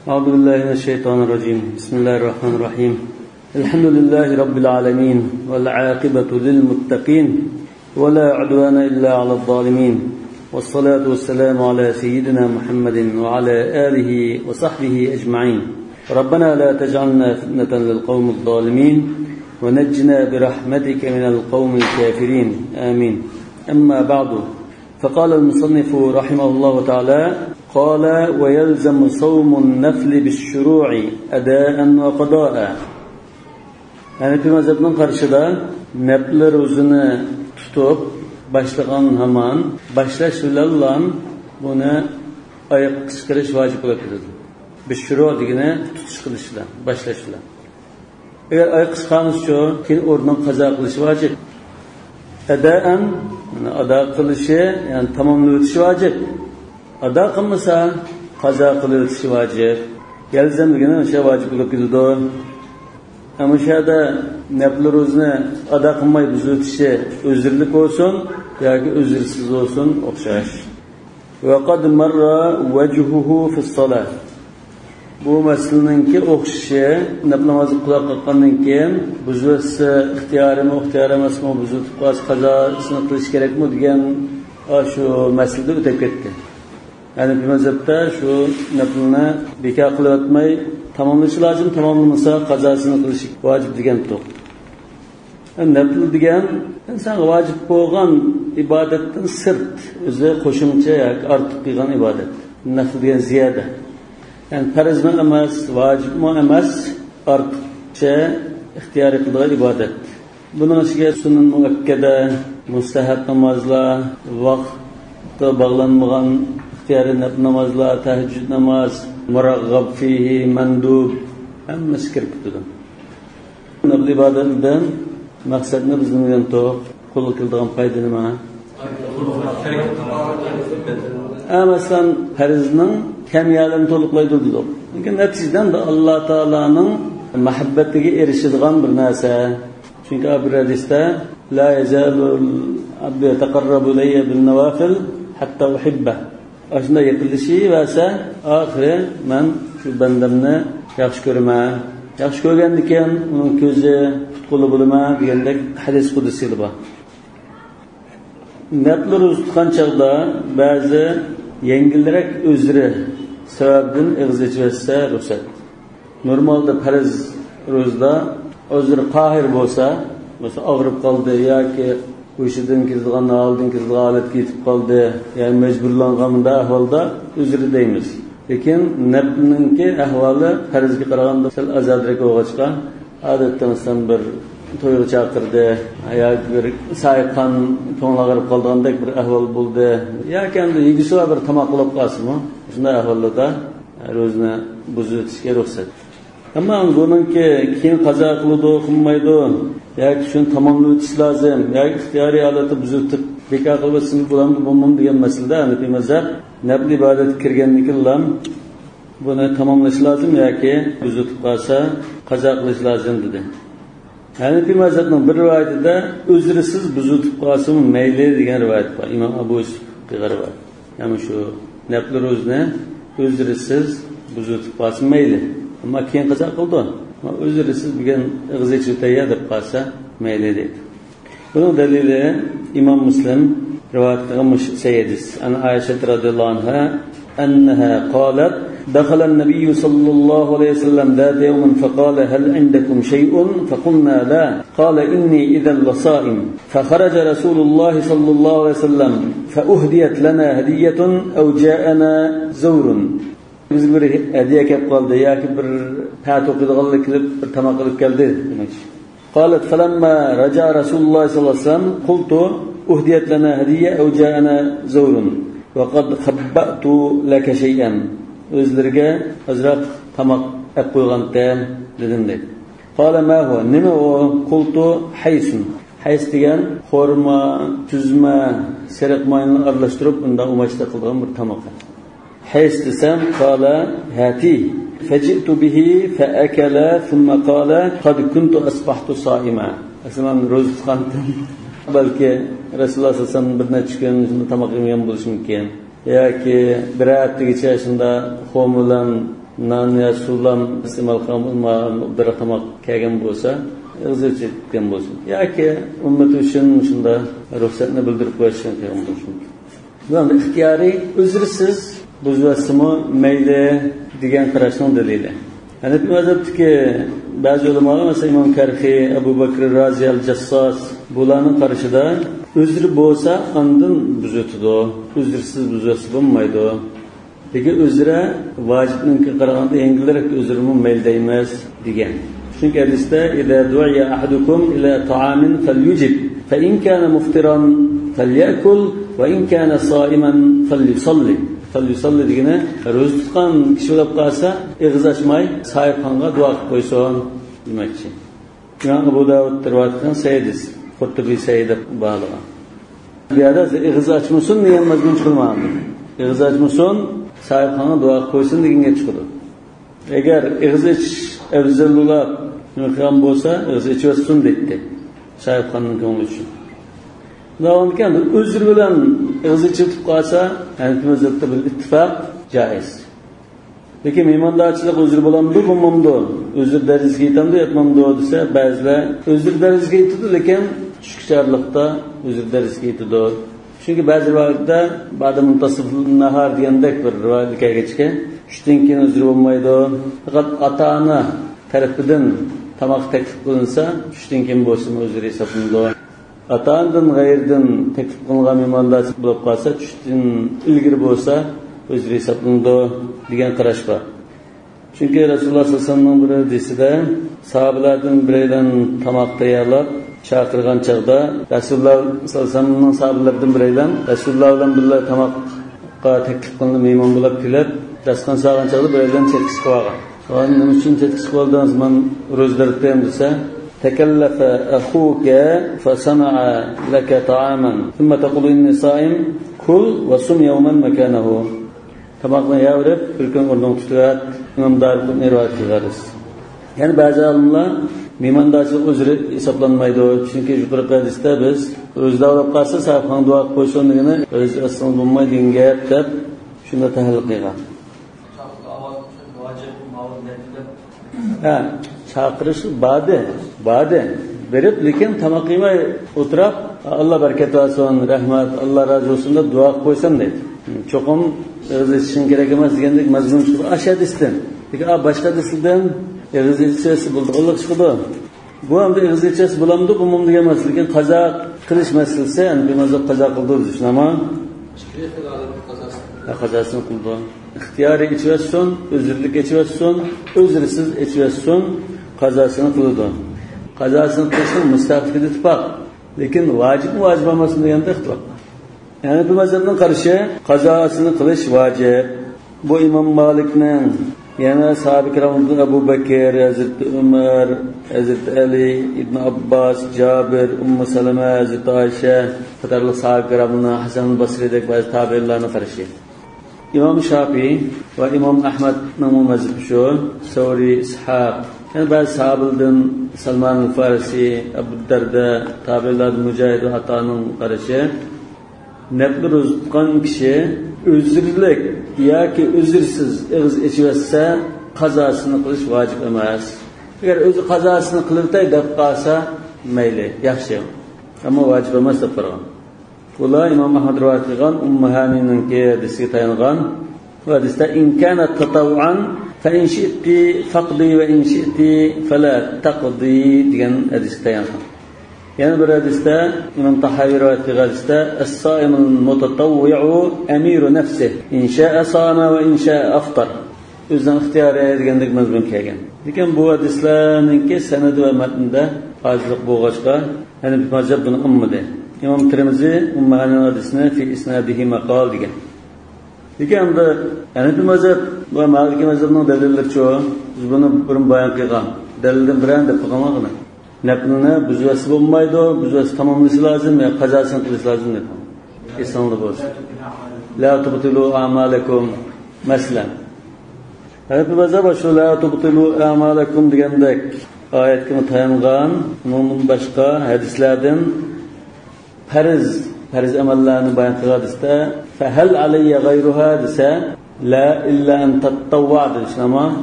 أعوذ بالله من الشيطان الرجيم. بسم الله الرحمن الرحيم. الحمد لله رب العالمين والعاقبة للمتقين ولا عدوان إلا على الظالمين والصلاة والسلام على سيدنا محمد وعلى آله وصحبه أجمعين. ربنا لا تجعلنا فتنة للقوم الظالمين ونجنا برحمتك من القوم الكافرين آمين. أما بعد، فقال المصنف رحمه الله تعالى: قال: ويلزم صوم النفل بالشروع أداء وقضاء. Yani bir mezhebinin karşıda nefl rozunu tutup başlayan hemen başlaş bilen bunu ayak çıkarış vacip olarak kıldı. Bişru digine tutuş kılışla başlaşla. Eğer ayak çıkanız şu ki oradan kaza kılışı vacip. Adaen ada kılışı yani tamamlayışı vacip. Ada kılmasa kaza kılışı vacip. Gelzem digine şey vacip olarak kıldı. Ama şurada nefl rozunu ada kılmayı buzutuşu özürlük olsun ya ki özürsüz olsun okşaş. Ve kad marra vecuhuhu fis-salah. Bu meseleninki okşaşı nefl namazı kulak kalkandan keyin buzutusu ihtiyar emasmi buzutup kazasını kılış gerek mi degan şu meselede ötep ketdi. Yani bir mezhepte şu neflini bekar kılıp atmay tamamlaşı lazım, tamamlamasa kazasını kılışı vacip degan to'q. Nefl degan insan vacip bo'lgan ibodatdan sirt o'zi qo'shimcha yoki ortiq qilgan ibodat. Nefl degan ziyoda. Yani farzmi emas, vacibmi emas, ortiqcha ixtiyor qilgan ibodat. Buning ichiga sunnat muakkada, mustahab namozlar, vaqtga bog'lanmagan ixtiyoriy namozlar, tahajjud namoz, muraggab fihi, mandub hammasi kirib ketadi. Nafl ibodatdan maqsadni bizning to'q qo'l qiladigan foyda nima? Masalan, farzning kamiyatini to'liqlaydi dedi. Lekin natijadan da Alloh taolaning muhabbatiga erishadigan bir narsa. Chunki bu hadisda la yazalul abdu yataqarrabu ilayya bin nawafil hatta uhibba. Aslında yaqinlishi bo'lsa, oxiri men shu bandamni yaxshi ko'raman. Yaxshi ko'rgandan keyin uning ko'zi tutquli bo'laman degandek hadis qudsiy bor. Nafl tutgan chaqda ba'zi yengilroq o'zri sababdan ig'zichvasa ruxsat. Normalda farz ro'zda o'zri qohir bo'lsa, og'rib qoldi yoki o'shidan kelgan oldin kelgan holatga yetib qoldi, ya'ni majburlangan bunday ahvolda o'zri deymiz. Lekin naflninki ahvoli farzga qaraganda sal azadroq bo'lg'achqa, odatda masalan bir to'yga chaqirdi, yoki bir sayqan to'ng'ag'irib qolgandek bir ahvol bo'ldi, yoki endi yegisi bir tomoq qilib qolsinmi, shunday ahvollarda ro'zni buzitishga ruxsat. Ama bununki keyin qazo qiladi, qilmaydi, yoki shuni tamomlab o'tish lozim, yoki ixtiyoriy holatda buzitib bekor qilsin bo'laman degan masalada Hanifiy mazhab nafl ibodat kirganligidan buni tamomlash lozim yoki buzitib qolsa qazo qilish lozim dedi. Hanifiy mazhabning bir rivoyatida o'zrisiz buzitib qolsa mayli degan rivoyat bor. Imom Abu Yusuf rivoyat. Ya'ni shu nafl ro'zni o'zrisiz buzitib qolsa mayli. Ama keyin qazo qildi. O'zrisiz degan ig'zichi o'tayya deb qolsa mayli dedi. Bunun delili İmam Müslim rivayet qilgan Seyyidis an Aisha radhiyallohu anha annaha qalat دخل النبي صلى الله عليه وسلم ذات يوم فقال هل عندكم شيء فقلنا لا قال إني إذا لصائم فخرج رسول الله صلى الله عليه وسلم فأهديت لنا هدية أو جاءنا زور biz bir hediye kelib qoldi yoki bir pat o'qiydiganlik qilib bir tamoq qilib keldi demoqchi. Qalat falamma raja Rasululloh sallallohu alayhi vasallam qultu uhdiyat lana hadiya aw ja'ana zawrun wa qad khabbatu laka shay'an. O'zlariga azroq tamoq olib qo'ygandim dedim dedi. Qala ma huwa? Nima u? Qultu haysun. Hays degan xurmo, tuzma, sariq moyni aralashtirib unda umashda qilgan bir tamoq. حيث تسام قال هاتي فجئت به فأكل ثم قال قد كنت أصبحت صائما. أسمع روز خانتم بلكي رسول الله صلى الله عليه وسلم بدنا تشكين تماقيم ينبولش ممكن. yoki bir haftaga ichida xo'milan nan ya sulam istimal qilgan bir tamoq kelgan bo'lsa ig'zish etgan bo'lsin yoki ummat uchun shunda ruxsatni bildirib qo'yishgan bo'lsin. Bu ham ixtiyoriy uzrsiz buzvasimi mayli degan qarashning dalili. Hanafi mazhabdagi ba'zi ulamolar masalan Imom Karxiy, Abu Bakr Razi al-Jassos bularning qarashida uzri bo'lsa ondan buzutidi, uzrsiz buzvasi bo'lmaydi. Lekin uzra vojibninki qaraganda yengilroq uzrimi mayli emas degan. Çünkü hadiste "İza du'iya ahadukum ila ta'amin falyujib, fa in kana muftiran falyakul ve in kana sa'iman falyusalli." Falyusalli degani ro'za tutgan kishi bo'lib qolsa, ig'iz ochmay sayqonga duo qilib qo'ysin demoqchi. Imom Abu Davud rivoyat qilgan Sayyid Qurtubiy Sayyid ba'liga. Bu yerda ig'iz ochmasin degan mazmun chiqilmadi. Ig'iz ochmasin, sayqonga duo qilib qo'ysin deganga chiqdi. Agar ig'iz ochish afzalroq qilgan bo'lsa, ig'iz ochmasin deydi. Sayqonning ko'ngli uchun. Davamken özür bilen ig'iz ochib qolsa, Hanafi mazhabida bil ittifoq joiz. Lekin mehmondochilik uzr bo'lamdi, bo'lmamdi. Uzr darajasiga yetamdi, yetmamdi desa, ba'zilar uzr darajasiga yetadi, lekin tushkichorlikda uzr darajasiga yetadi. Chunki ba'zi vaqtda ba'da muntasif nahar degandek bir rivoyat kelgachga, tushdan keyin uzr bo'lmaydi. Faqat ota-ona tarafidan tamoq taklif qilinsa, tushdan keyin bo'lsin uzr hisoblanadi. Ata-onadan g'ayridan taklif qilingan mehmondochilik bo'lib qolsa, tushdan ilgari bo'lsa, uzr hisoblanadi degan qarash bor. Chunki Rasululloh sollallohu alayhi vasallamning bir hadisida sahobalardan biridan tamoq tayyorlab chaqirgan chaqda Rasululloh sollallohu alayhi vasallamning sahobalaridan biridan Rasululloh bilan birga tamoqqa taklif qilinib mehmon bo'lib kelib, dasturxon solgan chaqda biridan chetkisi qilgan. So'ng nima uchun chetkisi qildingiz? Men ro'zdartayam desa, تكلف أخوك فصنع لك طعاما ثم تقول إني صائم كل وصم يوما مكانه. Tabakla yavrib, bir gün oradan tutuyor, İmam Darqutni rivayet ediyoruz. Yani bazı alimler mehmondochilik uzri hisoblanmaydi. Çünkü yuqori hadisda biz o'zida olib qolsa, sahifani duo qilib qo'ysin degani o'z asl bo'lmaydi degan gap deb shunda tahlil qilgan. Ha, chaqirish ba'di berib, lekin tamoq yemay o'tirib, Alloh barakat versin, rahmat, Alloh rozi bo'lsin deb duo qilib qo'ysin deydi. Cho'qim ig'iz ochishing kerak emas degandek mazmun chiqdi. Ashadisdan. Lekin boshqa disdan ig'iz ochishasi bo'ldi. Alloh chiqdi. Bu ham ig'iz ochishasi bo'lamdi, bu mum degan emas, lekin qazo qilish masalasi, ya'ni bir mazhab qazo qildi shunama. Qazosini qildi. İxtiyoriy ichvasin, uzrlik ichvasin, uzrsiz ichvasin, qazosini qildi. Qazosini qilishning mustaqil ittifoq. Lekin vojib emas deganda ixtilof. Yani bu mazhabning qarashi qazosini qilish vojib. Bu Imom Malikning, yana sahabe kiramdan Abu Bakr, Hazrat Umar, Hazrat Ali, Ibn Abbas, Jabir, Salama, Hazrat Aisha, qatorli sahabe kiramdan Hasan al-Basri'dek bazı tabi'inlarning qarashi. İmam Şafii ve İmam Ahmed'ning mazhabi shu, Savri, Ishaq, yani bazı sahabelardan Salman al-Farisi, Abu Darda, tabi'inlardan Mujahid ve Ata'ning qarashi nafli ro'za tutgan kishi uzrlik yoki uzrsiz ig'iz ichsa qazosini qilish vojib emas. Agar o'zi qazosini qilibday deb qolsa mayli, yaxshi. Ammo vojib emas deb qo'ygan. Ular Imom Ahmad rivoyat qilgan Ummuhanining hadisiga tayangan. Hadisda in kana tatawwan fa in shi'ti faqdi va in shi'ti fala taqdi degan hadis tayangan. Yani bir hadiste İmam Tahavi rivayet qilgan hadisda as-saimul mutatawwi'u amiru nafsi in sha'a sama va in sha'a aftar. O'zidan ixtiyoriy degandek mazmun kelgan. Lekin bu hadislarningki sanad va matnda ojizlik bo'lg'achqa, yani bir mazhab buni ummadi. İmam Tirmizi Ummuhanin hadisini fi isnadihi maqal degan. Lekin bu yani bir mazhab va Maliki mazhabining dalillari shu. Biz buni bir bayon qilgan. Dalildan biran deb qilganman. Naflini buzvasi bo'lmaydi, buzvasi tamomlashi lozim, ya qazosini qilish lozim deb. Esonlik bo'lsin. La tubtilu a'malakum maslan. Hanafi mazhabi shu la tubtilu a'malakum degandek oyatga tayangan, bundan boshqa hadislardan farz amallarni bayon qiladi. Fa hal alayya ghayruha desa, La illa an tatawwa'du ama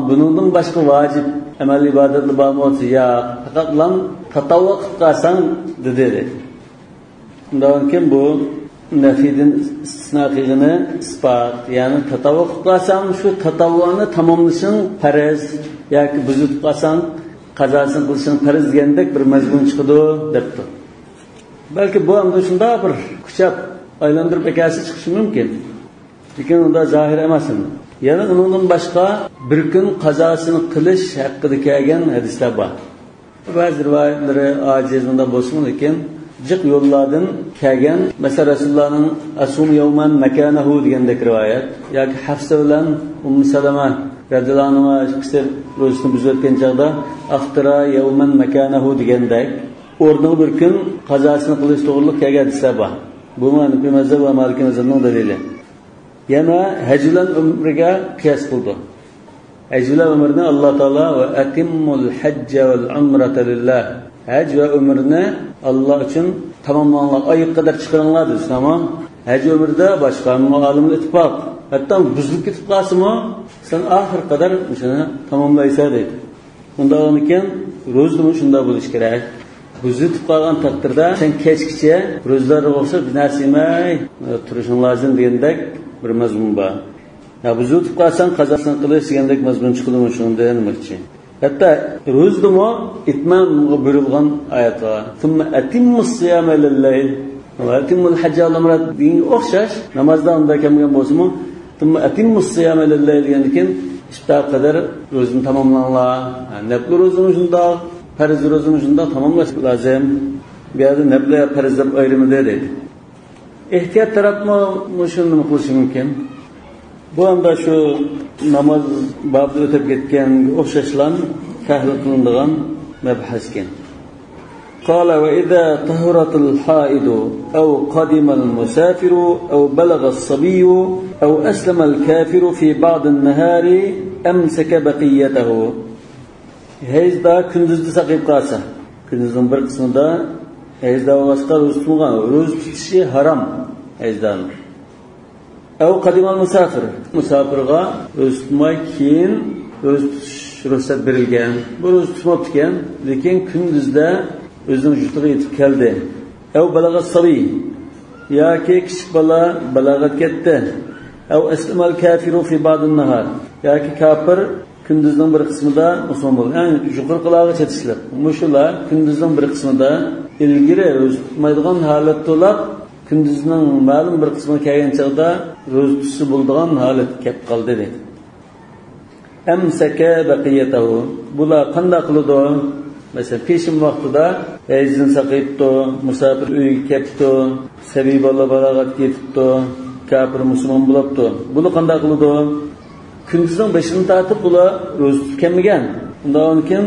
bundan başka vacip amel ibadetli bağımı ya fakat lan tatavva kılsan dedi. Ondan kim bu nefidin istisnakını ispat yani tatavva kılsan şu tatavvanı tamamlasın farz ya ki buzut kılsan kazasını kılsın farz degandek bir mazmun çıkıdı depti. Belki bu anda şunda bir kuşap aylandırıp ekası çıkışı mümkün. Lekin onda zahir emasın. Yani ondan başka bir gün kazasını kılış hakkında kelgan hadisler var. Bazı rivayetlere acizinde bolsun lekin jiq yollardan kelgan mesela Rasulullah'ın asum yawman makanahu degandek rivayet yoki Hafsa bilan Salama radhiyallohu anha ikisi ro'zasini buzib o'tgan chaqda aftira yawman makanahu degandek o'rniga bir kun qazosini qilish to'g'riliq kelgan hadislar bor. Bu Hanafi mazhab va Maliki mazhabining dalili. Yana hajlan umriga qiyas qildi. Hajlan umrni Alloh taolo va atimmul hajja val umrata lillah. Haj va umrni Alloh uchun tamomlanglar, oyga qadar chiqaringlar dedi. Tamam. Haj umrda boshqa olimlar ittifoq. Hatto buzilib ketib qolsa-mu, sen oxir qadar shuni tamomlaysan dedi. Undan keyin ro'zani shunda bo'lish kerak. Buzib qolgan taqdirda sen kechgacha ro'zlar bo'lsa bir narsa yemay turishing lozim degandek bir mazmun bor. Ya buzib qolsan qazosini qilish degandek mazmun chiqdi shunda demoqchi. Hatta ro'zdimi itmamga burilgan oyat bor. Thumma atimmus siyama lil-layl va atimmul hajja al-umrat degan o'xshash namozda unda kelgan bo'lsa-mu, thumma atimmus siyama lil-layl degandan iftor qadar ro'zani tamomlanglar. Nafl ro'zani shunda farz ro'zani shunda tamomlash lozim. Bu yerda nafl farz deb ayrimida deydi. Ehtiyot tarafmi shuni qilish mumkin. Bu anda şu namaz babda ötüp ketken o'xshashlan tahlil qilinadigan mabhasken. Qala va idza tahuratul haidu aw qadima al musafiru aw balagha as-sabiyyu aw aslama al kafiru fi ba'd an-nahari amsaka baqiyatahu. Hezda kunduzda saqib qalsa, kunduzning bir qismida hezda boshqa ro'z tutgan, ro'z tutishi haram hezdan. Ev qadimal musafir. Musafirga ro'z tutmay keyin ro'z tutish ruxsat berilgan. Bu ro'z tutmabdikan, lekin kunduzda o'zining jutiga yetib keldi. Ev balag'a sabiy. Yoki kichik bola balag'at ketdi. Ev aslamal kafiru fi ba'din nahar. Yoki kafir kunduzning bir qismida musulmon bo'lgan. Ya'ni yuqori qilog'i chetishlar. Mushular kunduzning bir qismida ilgari ro'z tutmaydigan holat to'lab kunduzning ma'lum bir qismi kelgan chaqda ro'z tutisi bo'ladigan holat kelib qoldi dedi. Amsaka baqiyatahu. Bular qanday qiladi? Mesela peshin vaqtida hayzin saqibdi, musafir uyga kelibdi, sabiy bola balog'at yetibdi, kafir musulmon bo'libdi. Buni qanday qiladi? Kunduzning 5ini tortib bular ro'z tutganmagan. Undan keyin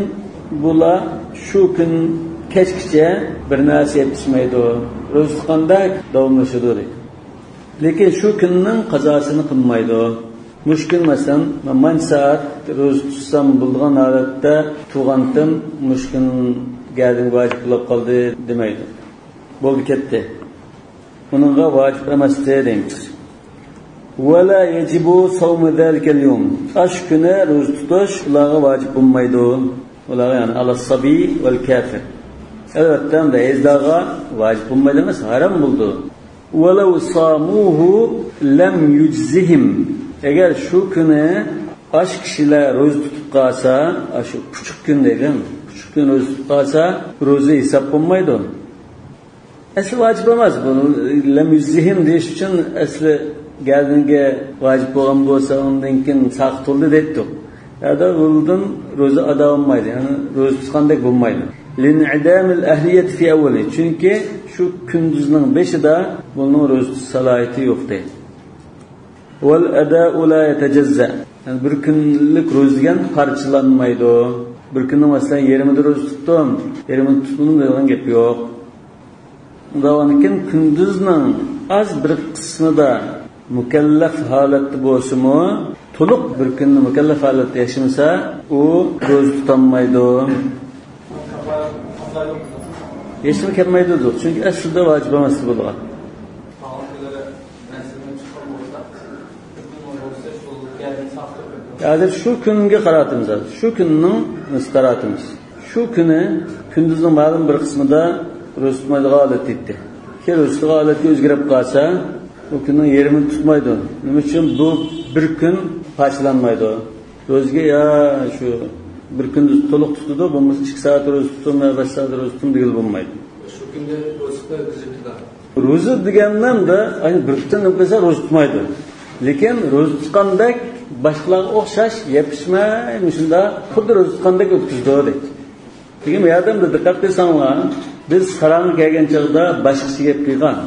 bular shu kun kechgacha bir narsa yetishmaydi. Ro'z tutganda davomlashadi. Lekin shu kunning qazosini qilmaydi. Mushkil masalan, man soat ro'z tutsam bo'lgan holatda tug'andim, mushkil gading vojib bo'lib qoldi demaydi. Bo'ldi ketdi. Buningga vojib emas deymiz. Wala yajibu sawm zalika al-yawm. Ash kuni ro'z tutish ularga vojib bo'lmaydi. Ular ya'ni al-sabi val kafir. Albatta, ezdaga vojib bo'lmaydi emas, harom bo'ldi. Walau samuhu lam yujzihim. Eğer şu kuni ash kishilar ro'za tutib qolsa, shu küçük kun degan, küçük kun ro'za tutib qolsa, ro'za hisob bo'lmaydi. Asli vojib emas bu. Lam yujzihim deyish uchun asli gardinga vojib bo'lgan bo'lsa, undan keyin saq turdi debdi. Ya'da bundan ro'za ado bo'lmaydi, ya'ni ro'za tutgandek bo'lmaydi. Lin'idamil ahliyat fi awwali. Chunki shu kunduzning 5ida bunning ro'za salohiyati yo'q deydi. Wal ada'u la yatajazza. Yani bir kunlik ro'za degan parchalanmaydi. Bir kunni masalan yerimida ro'za tutdim, yerimida tutmadim degan gap yo'q. Undan kunduzning az bir qismida mukallaf holatda bo'lsa-mu, to'liq bir kunni mukallaf holatda yashamasa, u ro'za tutolmaydi. Yashab kelmaydi, chunki aslida vojib emas bo'lgan. Hozir shu kunga qaratimiz. Shu kunning qaratimiz. Shu kuni kunduzning ma'lum bir qismida ro'za tutmaydigan holat etdi. Ki ro'za holatga o'zgarib qolsa, o kunning yerini tutmaydi. Nima uchun bu bir kun parchalanmaydi? Ro'zaga ya shu bir kunduz to'liq tutdi, bo'lmasa 2 soat ro'za tutdim, 5 soat ro'za tutdim degan bo'lmaydi. Shu kunda ro'za tutadi. Ro'za degandan da ayni bir kun o'tsa ro'za tutmaydi. Lekin ro'za tutgandek boshqalarga o'xshash yepishmay, shunda xuddi ro'za tutgandek o'tkazdi deydi. Degan yordamda diqqat qilsanglar, biz sarang kelgan chog'da boshqacha gap qilgan.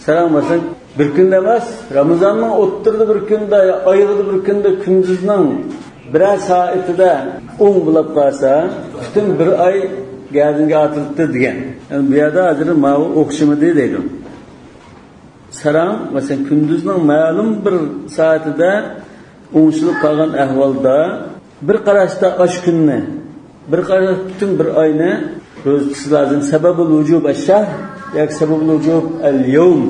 Sarang masalan bir kunda emas, Ramazonning o'ttirdi bir kunda, oyida bir kunda kunduzning birer soatida bo'lib qolsa, butun bir oy gardinga otilibdi degan. Yani bu yerda hozir ma'u o'qishimidi deydi. Sarang masalan kunduzning ma'lum bir soatida o'ngishilib qolgan ahvolda bir qarashda osh kunni, bir qarashda butun bir oyni ro'za tutish lozim. Sababul vujub ash-shahr yoki sababul vujub al-yawm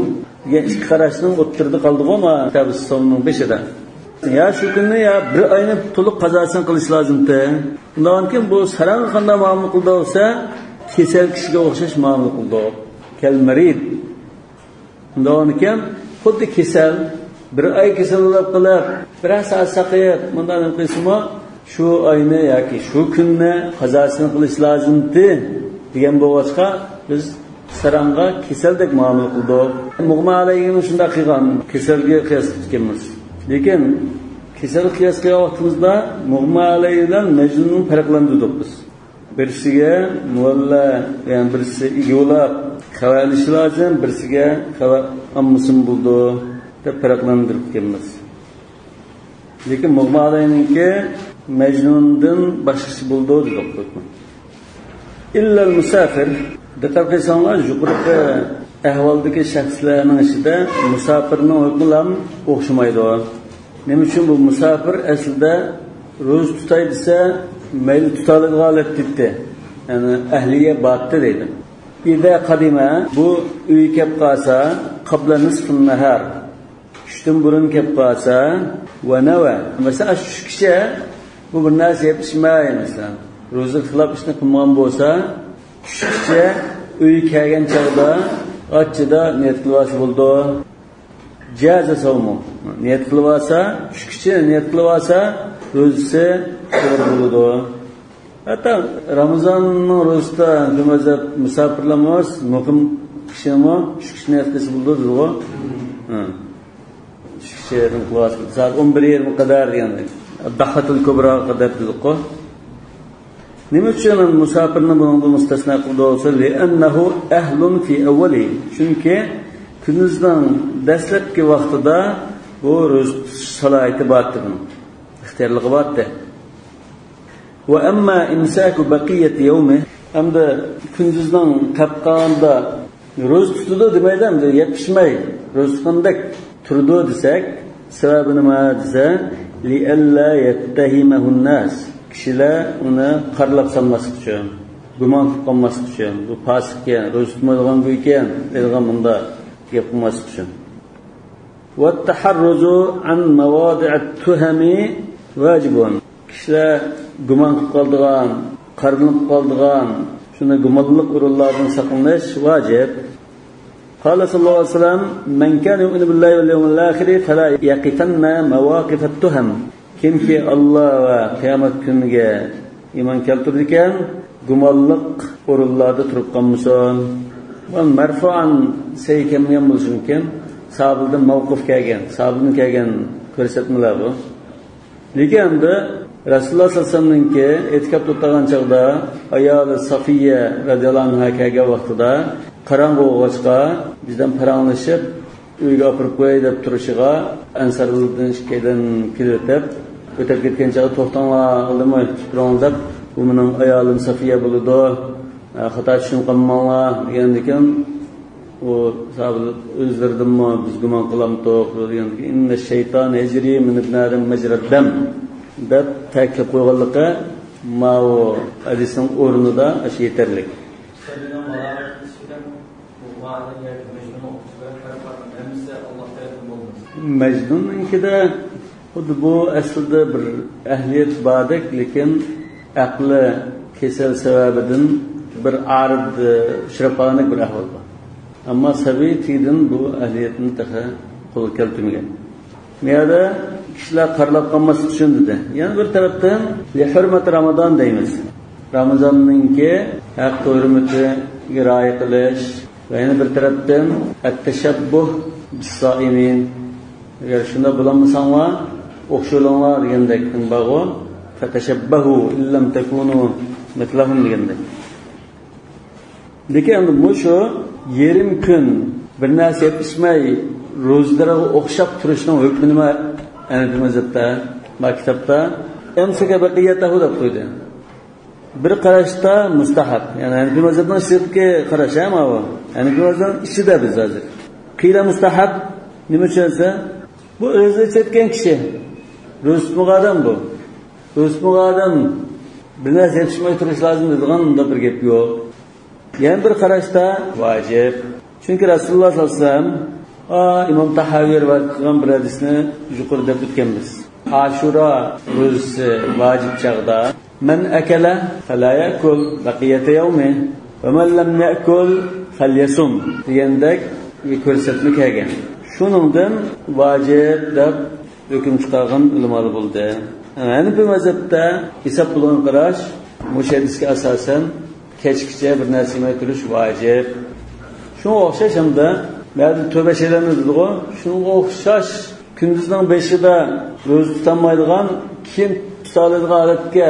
degan ikki qarashning o'ttirdi qoldi-ku ma Tabissomning 5ida. Ya shu kunni ya bir oyni to'liq qazosini qilish lozimda. Undan keyin bu sarang qanday muomala qildi bo'lsa, kesal kishiga o'xshash muomala qildi. Kalmarid. Undan keyin xuddi kesal bir oy kasal bo'lib qolib, bir soat saqayib, bundan qilsimi shu oyni yoki shu kunni qazosini qilish lozimdi degan bo'lsa, biz sarangga kesaldek muomala qildik. Mughma alayhim shunda qilgan, kasalga qiyos qilganmiz. Lekin kasal qiyos qilgan vaqtimizda Mughma alayhi bilan Majnunni farqlantirdik biz. Birisiga mualla, ya'ni birisi igolab xavalish lozim, birisiga xavar ammusim bo'ldi deb farqlantirib kelamiz. Lekin Mughma alayhinki Majnundan boshqasi bo'ldi dedik. İlla musafir, diqqat qilsanglar, yuqorqi ahvoldagi shaxslarning ichida musafirning hukmi ham o'xshamaydi. Nima uchun bu musafir aslida ro'za tutay desa, mayli tutadigan holat ditdi. Ya'ni ahliga batdi deydi. İda qadima bu uy kelib qolsa, qabla nisfun nahar. Tushdan burun kelib qolsa, va nawa. Masalan, shu kishi bu bir narsa yapishmay masalan. Ro'za qilib ishni qilgan bo'lsa, shu kishi uy kelgan chog'da ochida niyat qilvasi bo'ldi. Jaza savmu. Niyat qilvasa, shu kishi niyat qilvasa, ro'zasi to'g'ri bo'ladi. Hatta Ramazonning ro'zasida nima musafirlarimiz muhim kishimi shu kishi niyat qilsa bo'ladi-ku. Shu kishining qilvasi soat 11:20 qadar deganda. Dahatul kubra qadar dedi-ku. Nima uchun musafirni bundan mustasno qildi bo'lsa, li'annahu ahlun fi awwali. Chunki kunduzdan dastlabki vaqtida bu ro'za salohiyati bordir. Ixtiyorligi bordir. Wa amma imsaku baqiyati yawmi, hamda kunduzdan qatqanda ro'za tutdi demaydi, yetishmay ro'za tutgandek turdi desak, sababi nima desa, li'alla yattahimahu an-nas. Kishilar uni qarlab solmaslik uchun, gumon qilib qolmaslik uchun, bu fasiqga, ro'za tutmaydigan bu ekan, degan bunda gap qilmaslik uchun. Va taharruzu an mawadi'at tuhami vajibun. Kishilar gumon qilib qoldigan, qarlinib qoldigan, shuna gumonlik o'rinlardan saqlanish vojib. Qala sallallohu alayhi vasallam: "Man kana yu'minu billahi wal yawmil akhir fala yaqifanna mawaqif at-tuham." Kimki Allah va qiyomat kuniga iymon keltirdi ekan, gumonlik o'rinlarda turib qolmasin. Bu marfu'an saykamgan bo'lishi mumkin. Sahobadan mavquf kelgan, sahobadan kelgan ko'rsatmalar bu. Lekin endi Rasululloh sollallohu alayhi vasallamningki e'tikof o'tgan chog'da ayoli Safiya radhiyallohu anha kelgan vaqtida qarang'i o'g'achqa bizdan paranglashib uyga olib qo'yay deb turishiga Ansaruldan shikaydan kelib o'tib ketgan chog'da to'xtanglar, o'ldirmay turang deb, bu mening ayolim Safiya bo'ladi, xato tushunib qolmanglar degandan o sahobalar o'zlaridinmi biz gumon qilamiz degan inna shayton yajri min ibn adam majrad dam deb ta'kid qo'yganligi ma'u hadisning o'rnida ashi yetarli. Majnunninkida Bu aslında bir ehliyet badak, lekin aqli kesel sebebinden bir arid şirapanik bir ahval var. Ama sabiy tidin bu ehliyetini daha qo'l keltirmagan. Meyada kişiler qarlab qolmas uchun dedi. Yani bir tarafdan li hurmat Ramazon deymiz. Ramazonninki haq hurmatiga rioya qilish va yana bir tarafdan at-tashabbuh bis-soimin. Agar shunda bo'lmasanglar, o'xsholanglar degandek bag'o, fatashabbahu illam takunu mislahum degandek. Lekin bu shu yerim kun bir narsa yetishmay ro'zlarga o'xshab turishning hukmi nima? Ana mazhabda, maktabda amsaka baqiyatahu deb qo'ydi. Bir qarashda mustahab. Yani mazhabdan shirkka qarashama bu. Yani mazhabdan ishida biz hozir. Qiyla mustahab nima uchunsa bu o'zi chetgan kishi. Ro'zmuq odam bu. Ro'zmuq odam bir narsa yetishmay turish lozim degan unda bir gap yo'q. Yani bir qarashda vojib. Çünkü Rasulullah sallallohu alayhi vasallam İmam Tahaviy rivayet qilgan bir hadisni yuqorida o'tganmiz. Ashura ro'zasi vojib chaqda man akala fala yakul baqiyata yawmi va man lam yakul falyasum degandek ko'rsatma kelgan. Shuningdan vojib deb hukm chiqargan ulamlar bo'ldi. Yani bu mazhabda hisob bilan qarash mushadisga asosan kechgacha bir narsa yemay turish vojib. Shunga o'xshash hamda ba'zi tövbe şeylerimiz dedi o. Shunga o'xshash kunduzning 5'ida ro'za tutolmaydigan, kim tutaladigan holatga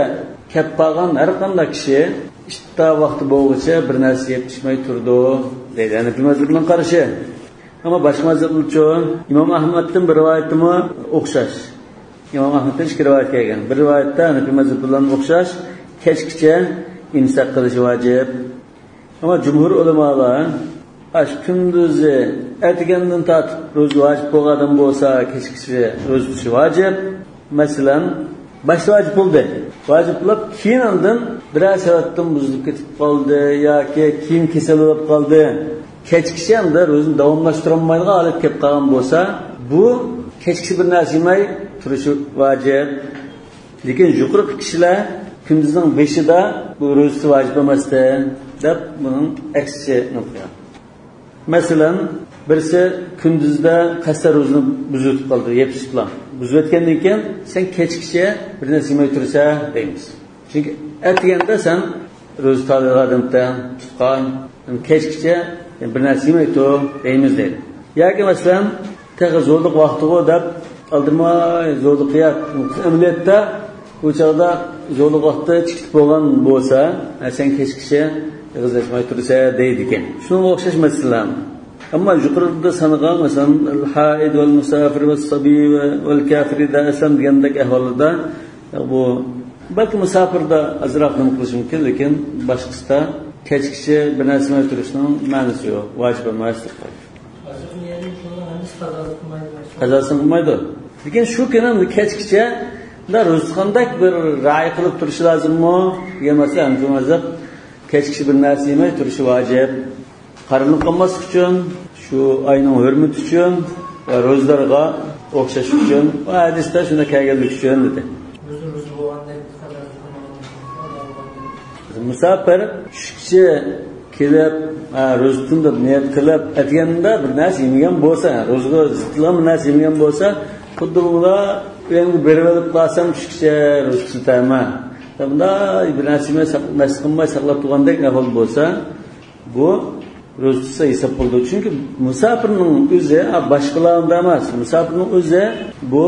kelib qolgan har qanday kishi ishta vaqti bo'lguncha bir narsa yetishmay turdi deydi. Yani bu mazhabning qarashi. Ama boshqa mazhablar uchun Imom Ahmadning bir rivoyatimi o'xshash. Imom Ahmadning ikki rivoyat kelgan. Bir rivoyatda bu mazhab bilan o'xshash kechgacha imsak qilish vojib. Ama jumhur ulamolar aş kunduzi ertegandan tatib ro'za vojib bo'lgan bo'lsa kechgacha ro'za tutish vojib. Masalan, boshqa vojib bo'ldi. Vojib bo'lib keyindan biror sababdan buzilib ketib qoldi yoki kiyim kasal bo'lib qoldi. Kechgacha ham da ro'zani davomlashtira olmaydigan holat kelib qolgan bo'lsa, bu kechgacha bir narsa yemay turishi vojib. Lekin yuqori kishilar kunduzning 5'ida bu ro'zasi vojib emasdi deb buning aksini qo'yadi. Masalan, birisi kunduzda qasar ro'zani buzib qoldi, yetib bilan. Buzib o'tgandan keyin sen kechgacha bir narsa yemay tursa deymiz. Chunki ertaganda sen ro'za tutadigandan tutgan, kechgacha bir narsa yemay tur deymiz deydi. Yoki masalan, tag'i zo'rliq vaqtiga deb aldirmay zo'rliq qilib, amaliyotda bu chog'da zo'rliq vaqti chiqib bo'lgan bo'lsa, sen kechgacha g'izlashmay tursa deydi ekan. Shunga o'xshash masalalar. Ammo yuqorida sanalgan masalan al-haid wal musafir was sabi wal kafir da asam degandek ahvolda bu balki musafirda azroq nima qilish mumkin, lekin boshqasida kechgacha bir narsa yemay turishning ma'nosi yo'q, vojib emas. Qazosini qilmaydi. Lekin shu kuni kechgacha da ro'zqandak bir ra'y qilib turish lozimmi? degan masala bu mazhab kechgacha bir narsa yemay turishi vojib. Qarinib qolmaslik uchun, shu oyning hurmati uchun va ro'zlarga o'xshash uchun va hadisda shunda kelganlik uchun dedi. Musafir kishi kelib, ro'zani deb niyat qilib aytganda bir narsa yemagan bo'lsa, ro'zga zidlam narsa yemagan bo'lsa, xuddi bular endi berib olib qolsam kishi ro'za tutaman. Bunda bir narsa masqinmay saqlab turgandek ahvol bo'lsa, bu ro'zasi hisob bo'ldi. Chunki musafirning o'zi boshqalarga emas, musafirning o'zi bu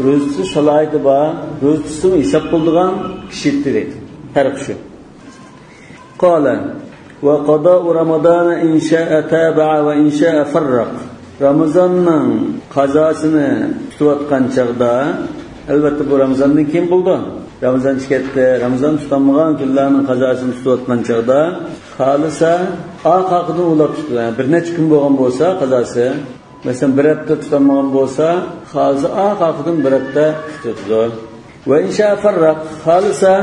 ro'zasi salohiyati bor, ro'zasi hisob bo'ldigan kishidir deydi. Farq shu. Qala va qada'u Ramazon in sha'a taba'a va in sha'a farraq. Ramazonning qazosini tutayotgan chaqda, albatta bu Ramazondan keyin bo'ldi. Ramazon chiqadi, Ramazon tutanmagan kunlarning qazosini tutayotgan chaqda xolisa oqaqidan ulab tutadi. Yani bir necha kun bo'lgan bo'lsa qazosi, masalan bir hafta tutanmagan bo'lsa, xolisa oqaqidan bir hafta tutadi. Va insha farraq xolisa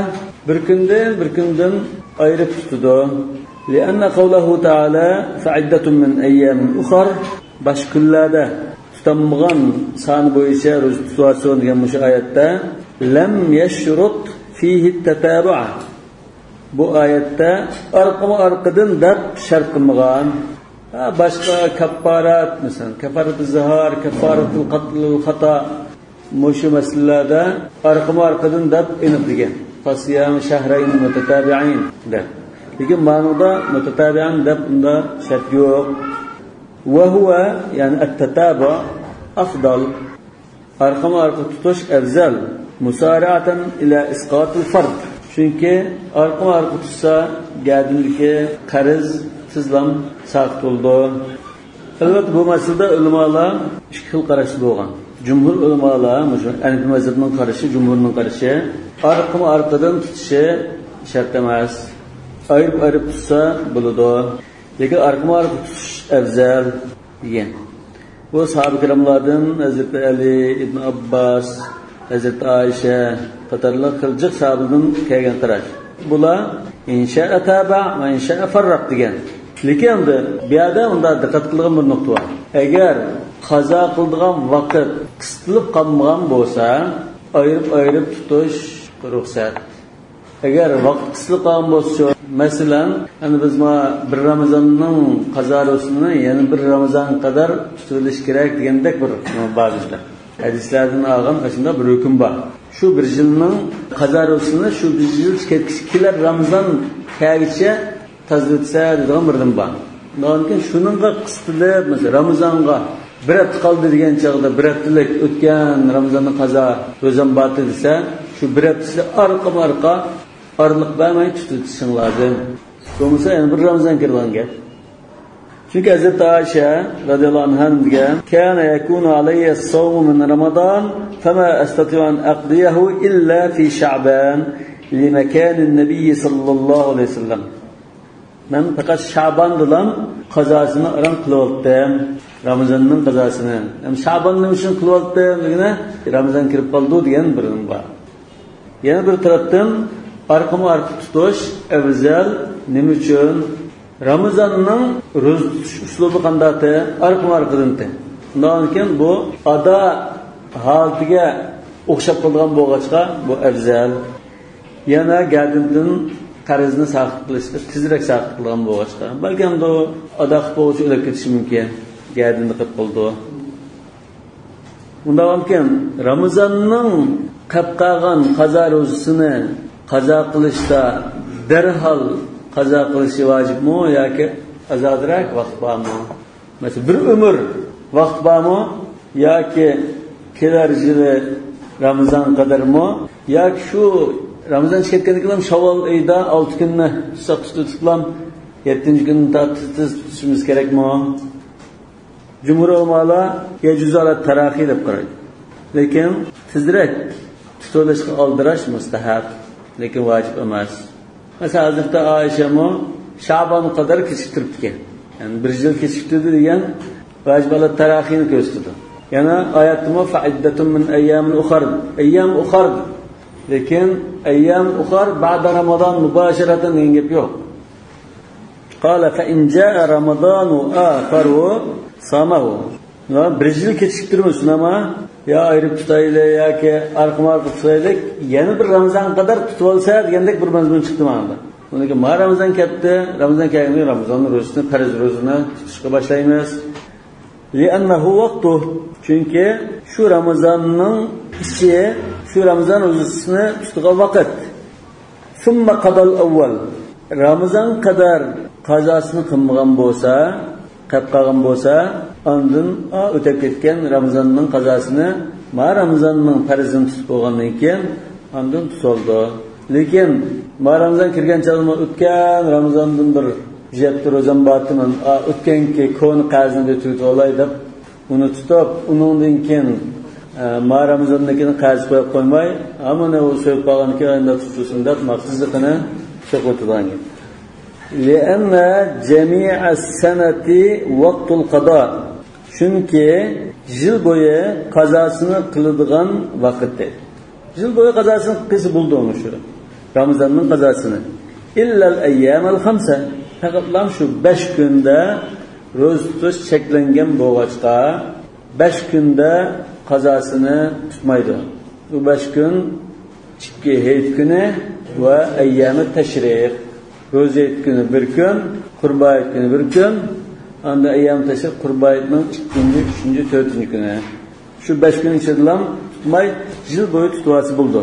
bir kundan ayirib tutadi. Lianna qawluhu ta'ala fa'iddatun min ayyamin ukhra, boshqa kunlarda tutanmagan sani bo'yicha ro'za tutayotgan degan bu oyatda lam yashrut fihi tatabu'a. Bu oyatda orqadan deb shart qilmagan. Başka kafarat mesela kafarat-ı zihar, kafarat-ı qatl xata muşu meselelerde arkadan da inip digen. Fasiyam şehreyn mutatabi'in de. Lekin ma'noda mutatabi'in de bunda şart yok. Ve huve yani at-tatabu afdal. Arka tutuş afzal. Musara'atan ila isqatil fard. Çünkü arka tutsa geldiğindeki qarz tizlam saqt oldu. Elbette bu meselede ulamalar iki xil qarashli bo'lgan. Cumhur ulamalar, Hanifi mazhabining qarashi, Cumhurning qarashi, arqadan tutishi shart emas. Ayirib tutsa bo'ladi. Lekin arqa tutish afzal degan. Bu sahabe kiramlardan Hazrat Ali ibn Abbas, Hazrat Aisha qatorliq qiljiq sahabadan kelgan qarash. Bular insha'a taba va insha'a farraq degan. Lekin bu yerda unda diqqat qilgan bir nuqta bor. Agar qazo qiladigan vaqt qistilib qolmagan bo'lsa, ayirib tutish ruxsat. Agar vaqt qistilib qolgan bo'lsa, masalan, hani biz bir Ramazonning qazosini yana bir Ramazon qadar tutilish kerak degandek bir ba'zilar. Hadislardan olgan shunda bir hukm bor. Shu bir yilning qazosini shu bir yil kelar Ramazon kelguncha tazlitsa degan birdim bor. Lekin shuningga qistilib, masalan, Ramazonga bir hafta qoldi degan chog'da bir haftalik o'tgan Ramazonning qazo ro'zam boti desa, shu bir haftasida arqa orliq bermay tutishing lozim. Bo'lmasa yana bir Ramazon kirgan gap. Çünkü Hazrat Aisha radhiyallohu anha degan, "Kana yakunu alayya as-sawm min Ramazan, fama astati'u an aqdiyahu illa fi Sha'ban li makan an-nabiy sallallohu alayhi vasallam." Ben fakat Şaban'dan kazasını aram kılıyordum. Ramazan'ın kazasını. Hem Şaban'ın için kılıyordum. Ramazan kirip kaldı diyen birim var. Yine bir taraftan arka tutuş evzel ne için? Ramazan'ın roz tutuş uslubu kandatı arkadan te. Ondan bu ada haltiga okşap kalgan boğaçka bu evzel. Yana geldiğinden qarzni saqt qilishda tezroq saqt qilgan bo'lsa, balki ham bu adaq bo'yicha o'lib ketishi mumkin. Gardini qilib qoldi. Unda mumkin Ramazonning qilib qolgan qazo ro'zasini qazo qilishda darhol qazo qilishi vojibmi yoki azodroq vaqt bormi? Masalan, bir umr vaqt bormi yoki kelar yili Ramazon qadarmi yoki shu Ramazan çıkartkenlik olan Şavval ayda 6 gününe tutulam 7. gününde tutuşumuz gerek mi? Cumhur olmalı yecuzalat tarahi de qaraydi. Lekin tezroq tutulishga oldirash mustahab, lekin vojib emas. Masalan, Hazrat Aisha mo Sha'ban qadar kechiktiribdi. Yani bir yil kechiktirdi degan vojibalat tarahini ko'rsatdi. Yana oyatda fa'iddatun min ayyamin ukhar, ayyam ukhar. Lekin ayyam ukhar ba'da Ramazan mubasharatan yengib yo'q. Qala fa in jaa Ramazanu akharu samahu. Bir yil kechiktirmish ama ya ayirib tutaylik yoki arqamar tutaylik, yana bir Ramazon qadar tutib olsa degandek bir mazmun chiqdi mana. Unga ma Ramazon ketdi, Ramazon kelganda Ramazonning ro'zasini, farz ro'zasini tutishga boshlaymiz. Li'annahu vaqtu. Çünkü şu Ramazonning ichi şu Ramazan ro'zasini tutgan vaqt. Summa qadal avval. Ramazon qadar qazosini qilmagan bo'lsa, qilib qolgan bo'lsa, ondan o'tib ketgan Ramazonning qazosini ma Ramazonning farzini tutib qo'ygandan keyin ondan tutildi. Lekin ma Ramazon kirgan chog'da o'tgan Ramazondan bir jabti ro'zam botini o'tganki ko'ni qarzini tutib olay deb uni tutib, undan keyin ma Ramazonnikini qarz qo'yib qo'ymay, ammo u so'yib qolgan keyinda tutsin deb maqsadiqini so'qotgan. Li'anna jami'a sanati vaqtul qada. Chunki yil bo'yi qazosini qiladigan vaqtdir. Yil bo'yi qazosini qilsa bo'ldi shu. Ramazonning qazosini. Illa al-ayyam al-khamsa. Faqat shu 5 kunda ro'za tutish cheklangan bo'lg'achqa 5 kunda qazosini tutmaydi. Bu 5 kun ikki hayit kuni va ayyami tashriq. Ro'za hayit kuni 1 kun, Qurban hayit kuni 1 kun, anda ayyam tashriq Qurban hayitning 2-chi, 3-chi, 4-chi kuni. Shu 5 kun ichida tutmay yil bo'yi tutuvasi bo'ldi.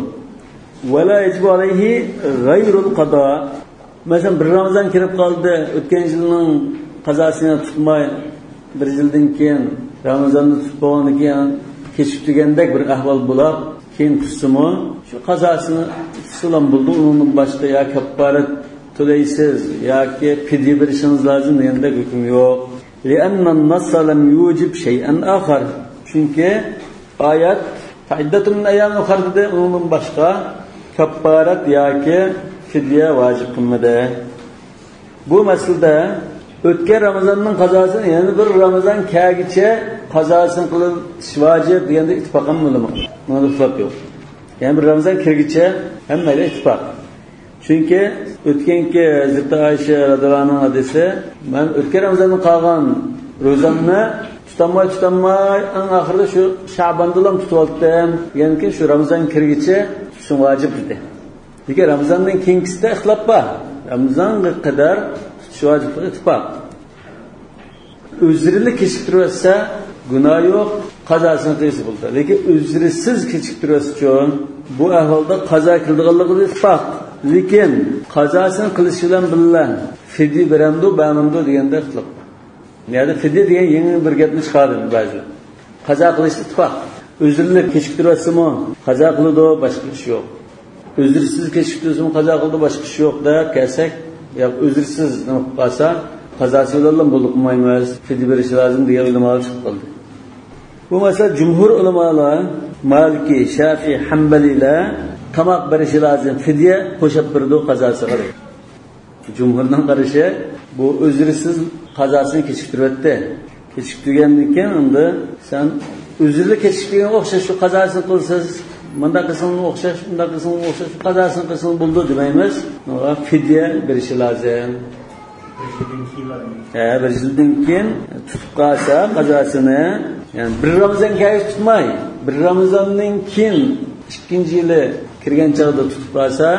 Wala yajibu alayhi ghayrul qada. Masalan, bir Ramazon kirib qoldi, o'tgan yilning qazosini tutmay, bir yildan keyin Ramazonni tutib bo'lgandan keyin kechib degandek bir ahvol bo'lib, keyin tutsimi, shu qazosini tutsalam bo'ldi, undan boshqa ya kaffarat to'laysiz yoki fidya berishingiz lozim degandek hukm yo'q. Li'anna an-nass lam yujib shay'an akhar. Chunki oyat fa'iddatun min ayyam ukhra dedi, undan boshqa kaffarat yoki fidya vojib qilmadi. Bu masalada o'tgan Ramazonning qazosini yana bir Ramazon kelgicha qazosini qilish vojib deganda ittifoq ham bo'lmaydi. Bunda ittifoq yo'q. Yani bir Ramazon kirgicha hammaga ittifoq. Chunki o'tganki Hazrat Oysha radhiyallohu anha hadisi, men o'tgan Ramazonning qolgan ro'zamni tutamay eng oxirida shu Sha'bonda ham tutib oldim. Ya'ni shu Ramazon kirgicha shu vojib dedi. Lekin Ramazonning keyingisida ixtilof bor. Ramazonga qadar tutish vojib ittifoq. O'zrilik kechiktirsa gunoh yo'q, qazosini qilsa bo'ldi. Lekin o'zrisiz kechiktirsa uchun bu ahvolda qazo qildiganligi ittifoq. Lekin qazosini qilish bilan birga fidya beramdi, ba'mamdi deganda ixtilof. Yani fidya degan yangi bir gapni chiqardi ba'zilar. Qazo qilish ittifoq. O'zrilik kechiktirsami, qazo qiladi, boshqa ish yo'q. O'zrisiz kechiktirsami, qazo qiladi, boshqa ish yo'q deb kelsak, yo o'zrisiz nima qilsa, qazosini bilan bo'lmaymiz, fidya berish lozim degan ulamolar chiqib qoldi. Bu masala jumhur ulamolar, Maliki, Shafi'i, Hanbalilar tamoq berishi lozim, fidya qo'shib birdi qazosiga. Jumhurning qarashi bu o'zrisiz qazosini kechiktiryapti. Kechiktirgandan keyin unda sen o'zrilik kechiktirganga o'xshash shu qazosini qilsangiz, bunda qilsangiz o'xshash, bunda qilsangiz o'xshash, qazosini qilsangiz bo'ldi demaymiz. Unda fidya berishi lozim. Bir yildan keyin tutib qolsa qazosini, yani bir Ramazon kelib tutmay, bir Ramazondan keyin ikkinchi yili kirgan chog'da tutib qolsa,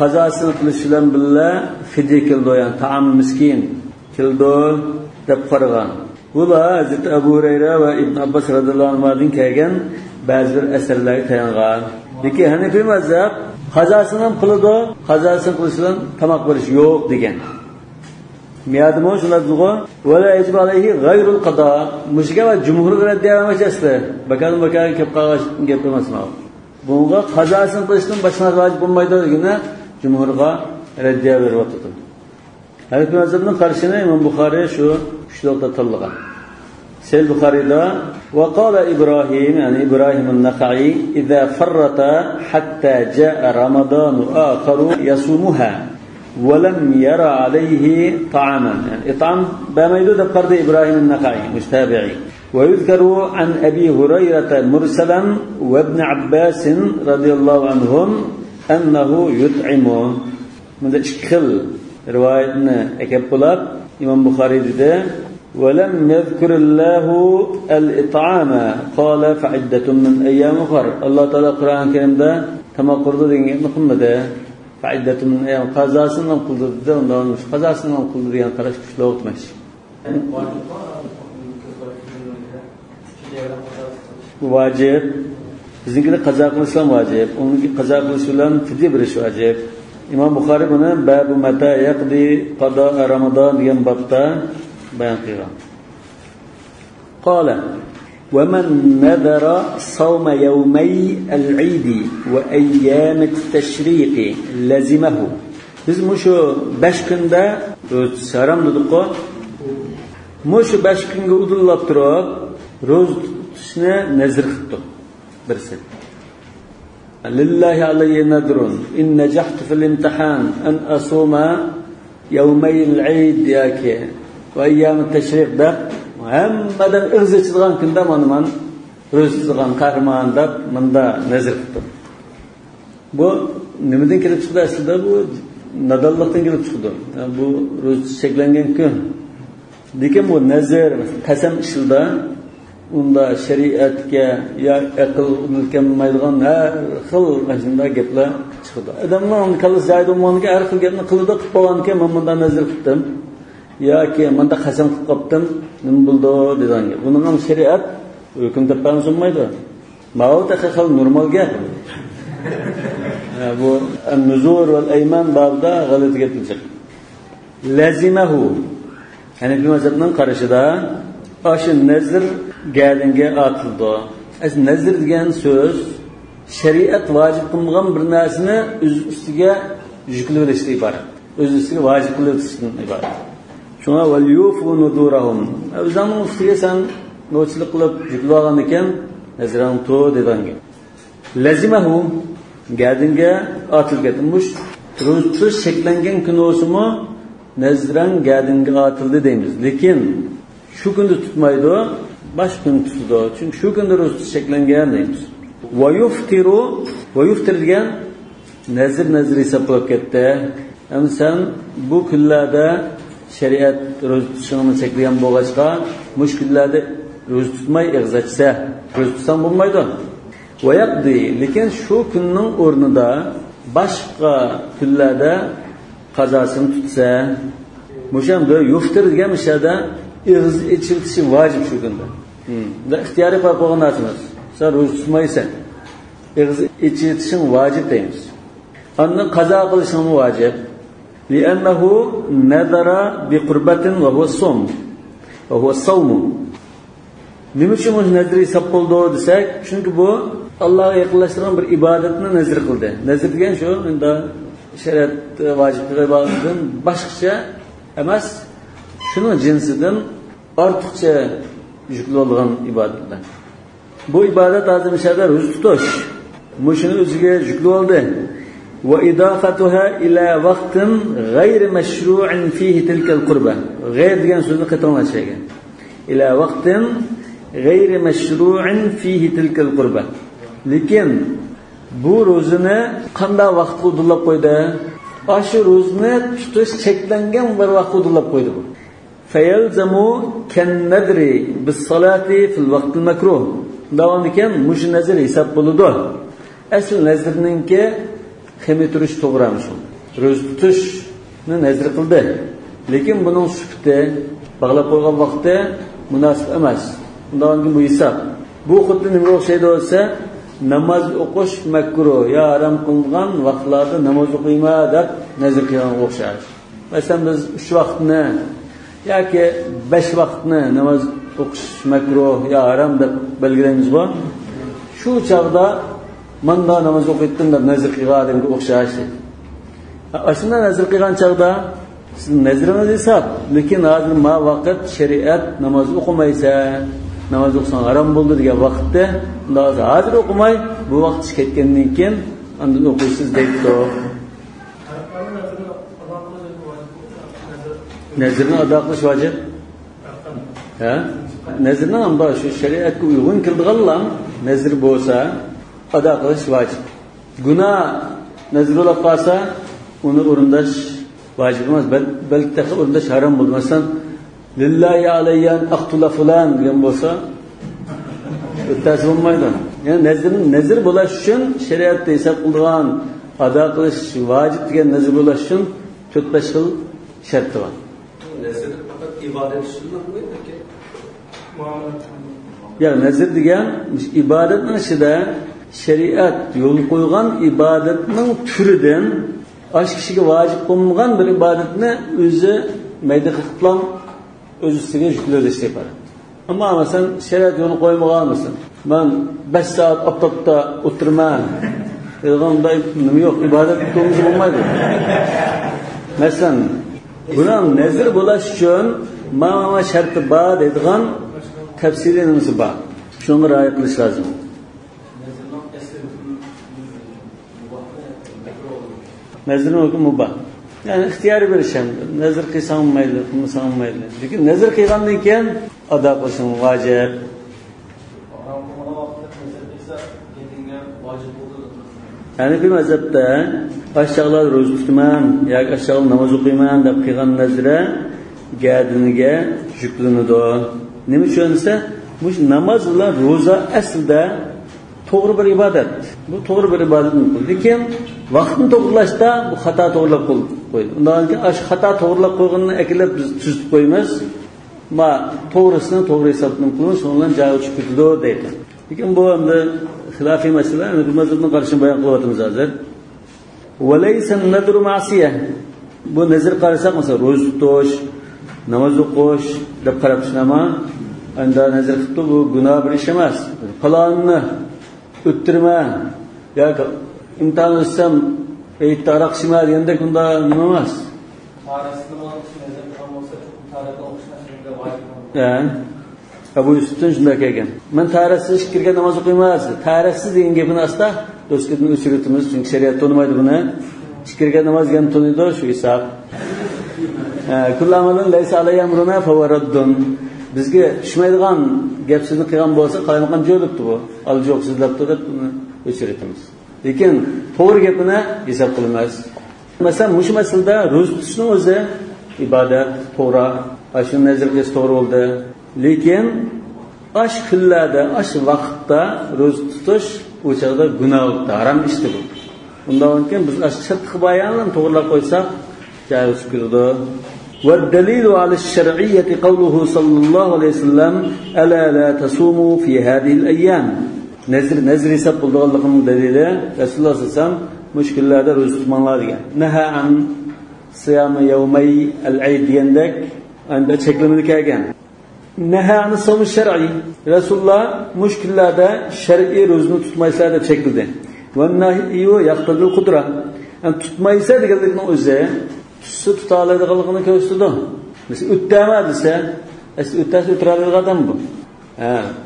qazosini qilish bilan birga fidya qildi, yani taam miskin qildi deb qaragan. Bular Hazrat Abu Hurayra va Ibn Abbas radhiyallohu anhudan kelgan ba'zi bir asarlarga tayangan. Lekin Hanifiy mazhab qazosini ham qiladi, qazosini qilish bilan tamoq berish yo'q degan. Miyadimo shunadimi? Wala yajib alayhi ghayrul qada. Mushga va jumhur raddiya emasdi. Bakan kelib qolgan gap emasmi? Bunga qazosini qilishdan boshqa vojib bo'lmaydi degani jumhurga raddiya beryapti. Hanifiy mazhabning qarshini Imom Buxoriy shu shunday tanlagan. Sahih Buxoriyda va qala Ibrohim, ya'ni Ibrohim an-Naqai, idza farrata hatta jaa Ramadan akharu yasumuha wa lam yara alayhi ta'aman. Yani it'am bamaydu da qardi Ibrohim an-Naqai mustabi'i. ويذكر عن أبي هريرة مرسلا وابن عباس رضي الله عنهم أنه يطعمه. من الشكل روايتنا أكبلات إمام بخاري ده ولم يذكر الله الإطعام قال فعدة من أيام أخر. الله تعالى القرآن الكريم ده كما قرض دينه محمد فعدة من أيام قزاسنا قلد ده ونمش قزاسنا قلد ده قرش كشلوت مش. Vacib. Bizimki de qazo qilish ham vacib. Uniki qazo qilish bilan fidya berish vacib. İmam Buxoriy buni babu mata yaqdi qada Ramazon degan babda bayon qilgan. Qala wa man nadara sawma yawmay al-eid wa ayyam at-tashriq lazimahu. Biz mushu 5 kunda saram dedik-ku. Mushu 5 kunga udullab turib ro'z tutishni nazr qildi. Birisi. Lillahi alayhi nadrun in najahtu fil imtihan an asuma yawmay al-eid yaki va ayyam at-tashriq da hammadan irzichilgan kunda man ro'z tutgan qahramon deb menda nazr qildi. Bu nimadan kelib chiqdi aslida? Bu nadallikdan kelib chiqdi. Bu ro'z cheklangan kun. Lekin bu nazar qasam ishida unda shariatga ya aql kelmaydigan har xil mashunda gaplar chiqdi. Odamlar uni kallas joyda o'moniga har xil gapni qildi, qilib qo'yganki, men bundan nazar qildim yoki menda qasam qilib qopdim, nima bo'ldi degan. Buning ham shariat hukm deb bo'lmaydi. Ma'oda xil normal gap. Bu an-nuzur vel ayman babda g'alati gaplar. Lazimahu. Hanifi mazhabning qarashida aşı nazr gadinga atildi. Az nazr degan so'z shariat vojib qilgan bir narsani o'z ustiga yuklab olishdan iborat. O'z ustiga vojib qilib olishdan iborat. Shunga val yufu nudurahum. O'zingning ustiga sen nochilik qilib yuklab olgan ekan, nazran to degan. Lazimahu gadinga atilgan. Mush ro'z sheklangan kun o'simi nazran gadinga atildi deymiz. Lekin şu günde tutmaydı, baş gün tutdu. Çünkü şu günde roz şeklengen deymiz. Vayuftir degan nazir hesaplab ketdi. Hem sen bu kunlarda shariat roz tutishini cheklagan bo'lg'achqa, mush kunlarda roz tutmay ig'zatsa, roz tutsam bo'lmaydi. Vayaqdi, lekin şu kunning o'rnida boshqa kunlarda qazosini tutsa, mushamda yuftir degan mishada İğz içiltişi vacip şu günde. Da ihtiyari qo'ygan narsamiz. Sen ro'za tutmaysan. İğz içiltişin vacip deymiz. Andan qazo qilishing vacip. Li'annahu nadara bi qurbatin wa huwa as-sawm. Wa huwa as-sawm. Nima uchun bu nazr hisob qildi desak, chunki bu Allohga yaqinlashtirgan bir ibodatni nazr qildi. Nazr degan shu, unda shariat vacip ibodatdan boshqacha emas. Şunun cinsinden ortiqcha yukli olgan ibodatlar. Bu ibodat azim shadar o'z tutish. Mushuni o'ziga yukli oldi. Va idafatuha ila vaqtin g'ayri mashru'in fihi tilka al-qurba. G'ayr degan so'zni qaytarmashagan. Ila vaqtin g'ayri mashru'in fihi tilka al-qurba. Lekin bu ro'zini qanday vaqt qo'llab qo'ydi? Aşı ro'zni tutish cheklangan bir vaqt qo'llab qo'ydi bu. Fayalzamu kan-nadri bis-salati fil-vaqt al-makruh. Davom ekan, mush nazr hisob bo'ladi. Asl nazrninki ximi turish to'g'rami shu. Ro'za tutishni nazr qildi. Lekin buning sufti bog'lab qo'ygan vaqti munosib emas. Undan keyin bu hisob. Bu xuddi nima o'xshaydi bo'lsa, namoz o'qish makruh, ya harom qilgan vaqtlarda namoz o'qiyma deb nazr qilgan o'xshaydi. Masalan biz 3 vaqtni yoki 5 vaqtni namoz o'qish makruh ya harom deb belgilaymiz bu. Shu chaqda manda namoz o'qiydim deb nazr qilganga o'xshaydi. Aslida nazr qilgan chaqda siz nazringiz hisob, lekin hozir ma vaqt shariat namoz o'qimaysa, namoz o'qisang harom bo'ldi degan vaqtda, hozir o'qimay, bu vaqt ketgandan keyin undan o'qiysiz deydi. Nazrni ado qilish vojib. Ha? Nazrni ham bor, shu shariatga uyg'un kirdiganlar nazr bo'lsa, ado qilish vojib. Gunoh nazr bo'lib qolsa, uni o'rindash vojib emas, balki o'rindash harom bo'ldi. Masalan, lillahi alayyan aqtula fulan degan bo'lsa, o'tasi bo'lmaydi. Ya'ni nazr bo'lish uchun shariatda hisob qilingan ado qilish vojib degan nazr bo'lish uchun 4-5 xil shart bor. Nazr faqat ibodat sunnet bo'ydiki. Ya nazr degan ibodatning ichida shariat yo'l qo'ygan ibodatning turidan osh kishiga vojib qilgan bir ibodatni o'zi mayda qilib o'z ustiga yuklash deyapti. Ammo masalan shariat yo'l qo'ymagan masalan, men 5 soat oftobda o'tirman deganday nima yo'q, ibodat qilmoq bo'lmaydi. Masalan, buni nazr bo'lish uchun mana sharti bor deydigan tafsiliy nimasi bor. Shunga rioya qilish lozim. Nazrning hukmi mubah. Yani ixtiyoriy berish ham. Nazr qilsang mayli, qilmasang mayli. Lekin nazr qilgandan keyin ado qilishing vojib. Yani bir mazhabda aşağılar ro'za tutaman yoki aşağılar namoz o'qiyman deb qilgan nazra gadiniga yuklanadi. Nima uchun desa, Bu namaz bilan roza aslida to'g'ri bir ibodat. Bu to'g'ri bir ibodat. Lekin vaqtni to'g'rilashda bu xato to'g'rilab qo'ydi. Undan keyin ash xato to'g'rilab qo'yganini akilab biz tuzib qo'yamiz. Ma to'g'risini to'g'ri hisoblanib qilib, so'ngan joyi chiqib ketdi deydi. Lekin bu endi xilofiy masala, mazhabning qarashini bayon qilyapmiz hozir. Walaysa an-nadru ma'siyah. Bu nazr qarasak, masalan, ro'za tutish, namoz o'qish deb qarab tushunama. Anda nazr qilib bu gunoh bir ish emas. Falonni o'ttirma yoki imtihon o'tsam aytariq shima deganda bunda nima emas. Bu üstün shunday kelgan. Men tarixsiz kirgan namoz o'qiyman. Tarixsiz degan gapini asta do'stlikni o'chirib, chunki shariat to'nimaydi buni. Kirgan namoz degan to'niydi shu hisob. Kullamadan laysa alayhi amruna fawaraddun. Bizga tushmaydigan gap sizni qilgan bo'lsa, qaynaqam jo'libdi bu. Aljoqsizlab turib buni o'chiramiz. Lekin to'g'ri gapini hisob qilamiz. Masalan, mush masalada ro'za tutishning o'zi ibodat, to'g'ri, shu nazarga to'g'ri bo'ldi. Lekin ash kunlarda, ash vaqtda ro'za tutish o'chada gunoh, harom ishdi bu. Undan keyin biz ash shart bayonan to'g'rilab qo'ysak, joyi chiqadi. والدليل على الشرعية قوله صلى الله عليه وسلم ألا لا تصوموا في هذه الأيام نزر يسب الله دليله رسول الله صلى الله عليه وسلم مشكلة هذا رسول الله ديان نهى عن صيام يومي العيد يندك عند شكل من كأجان نهى عن الصوم الشرعي رسول الله مشكلة هذا شرعي رزق تطمع يساعد شكل ده والنهي يقتضي القدرة أن تطمع يساعد قال لك نوزه Su tutalaydiganligini ko'rsatdi. Mesela o'tdama desa, o'ttasi o'tiradigan odam bu.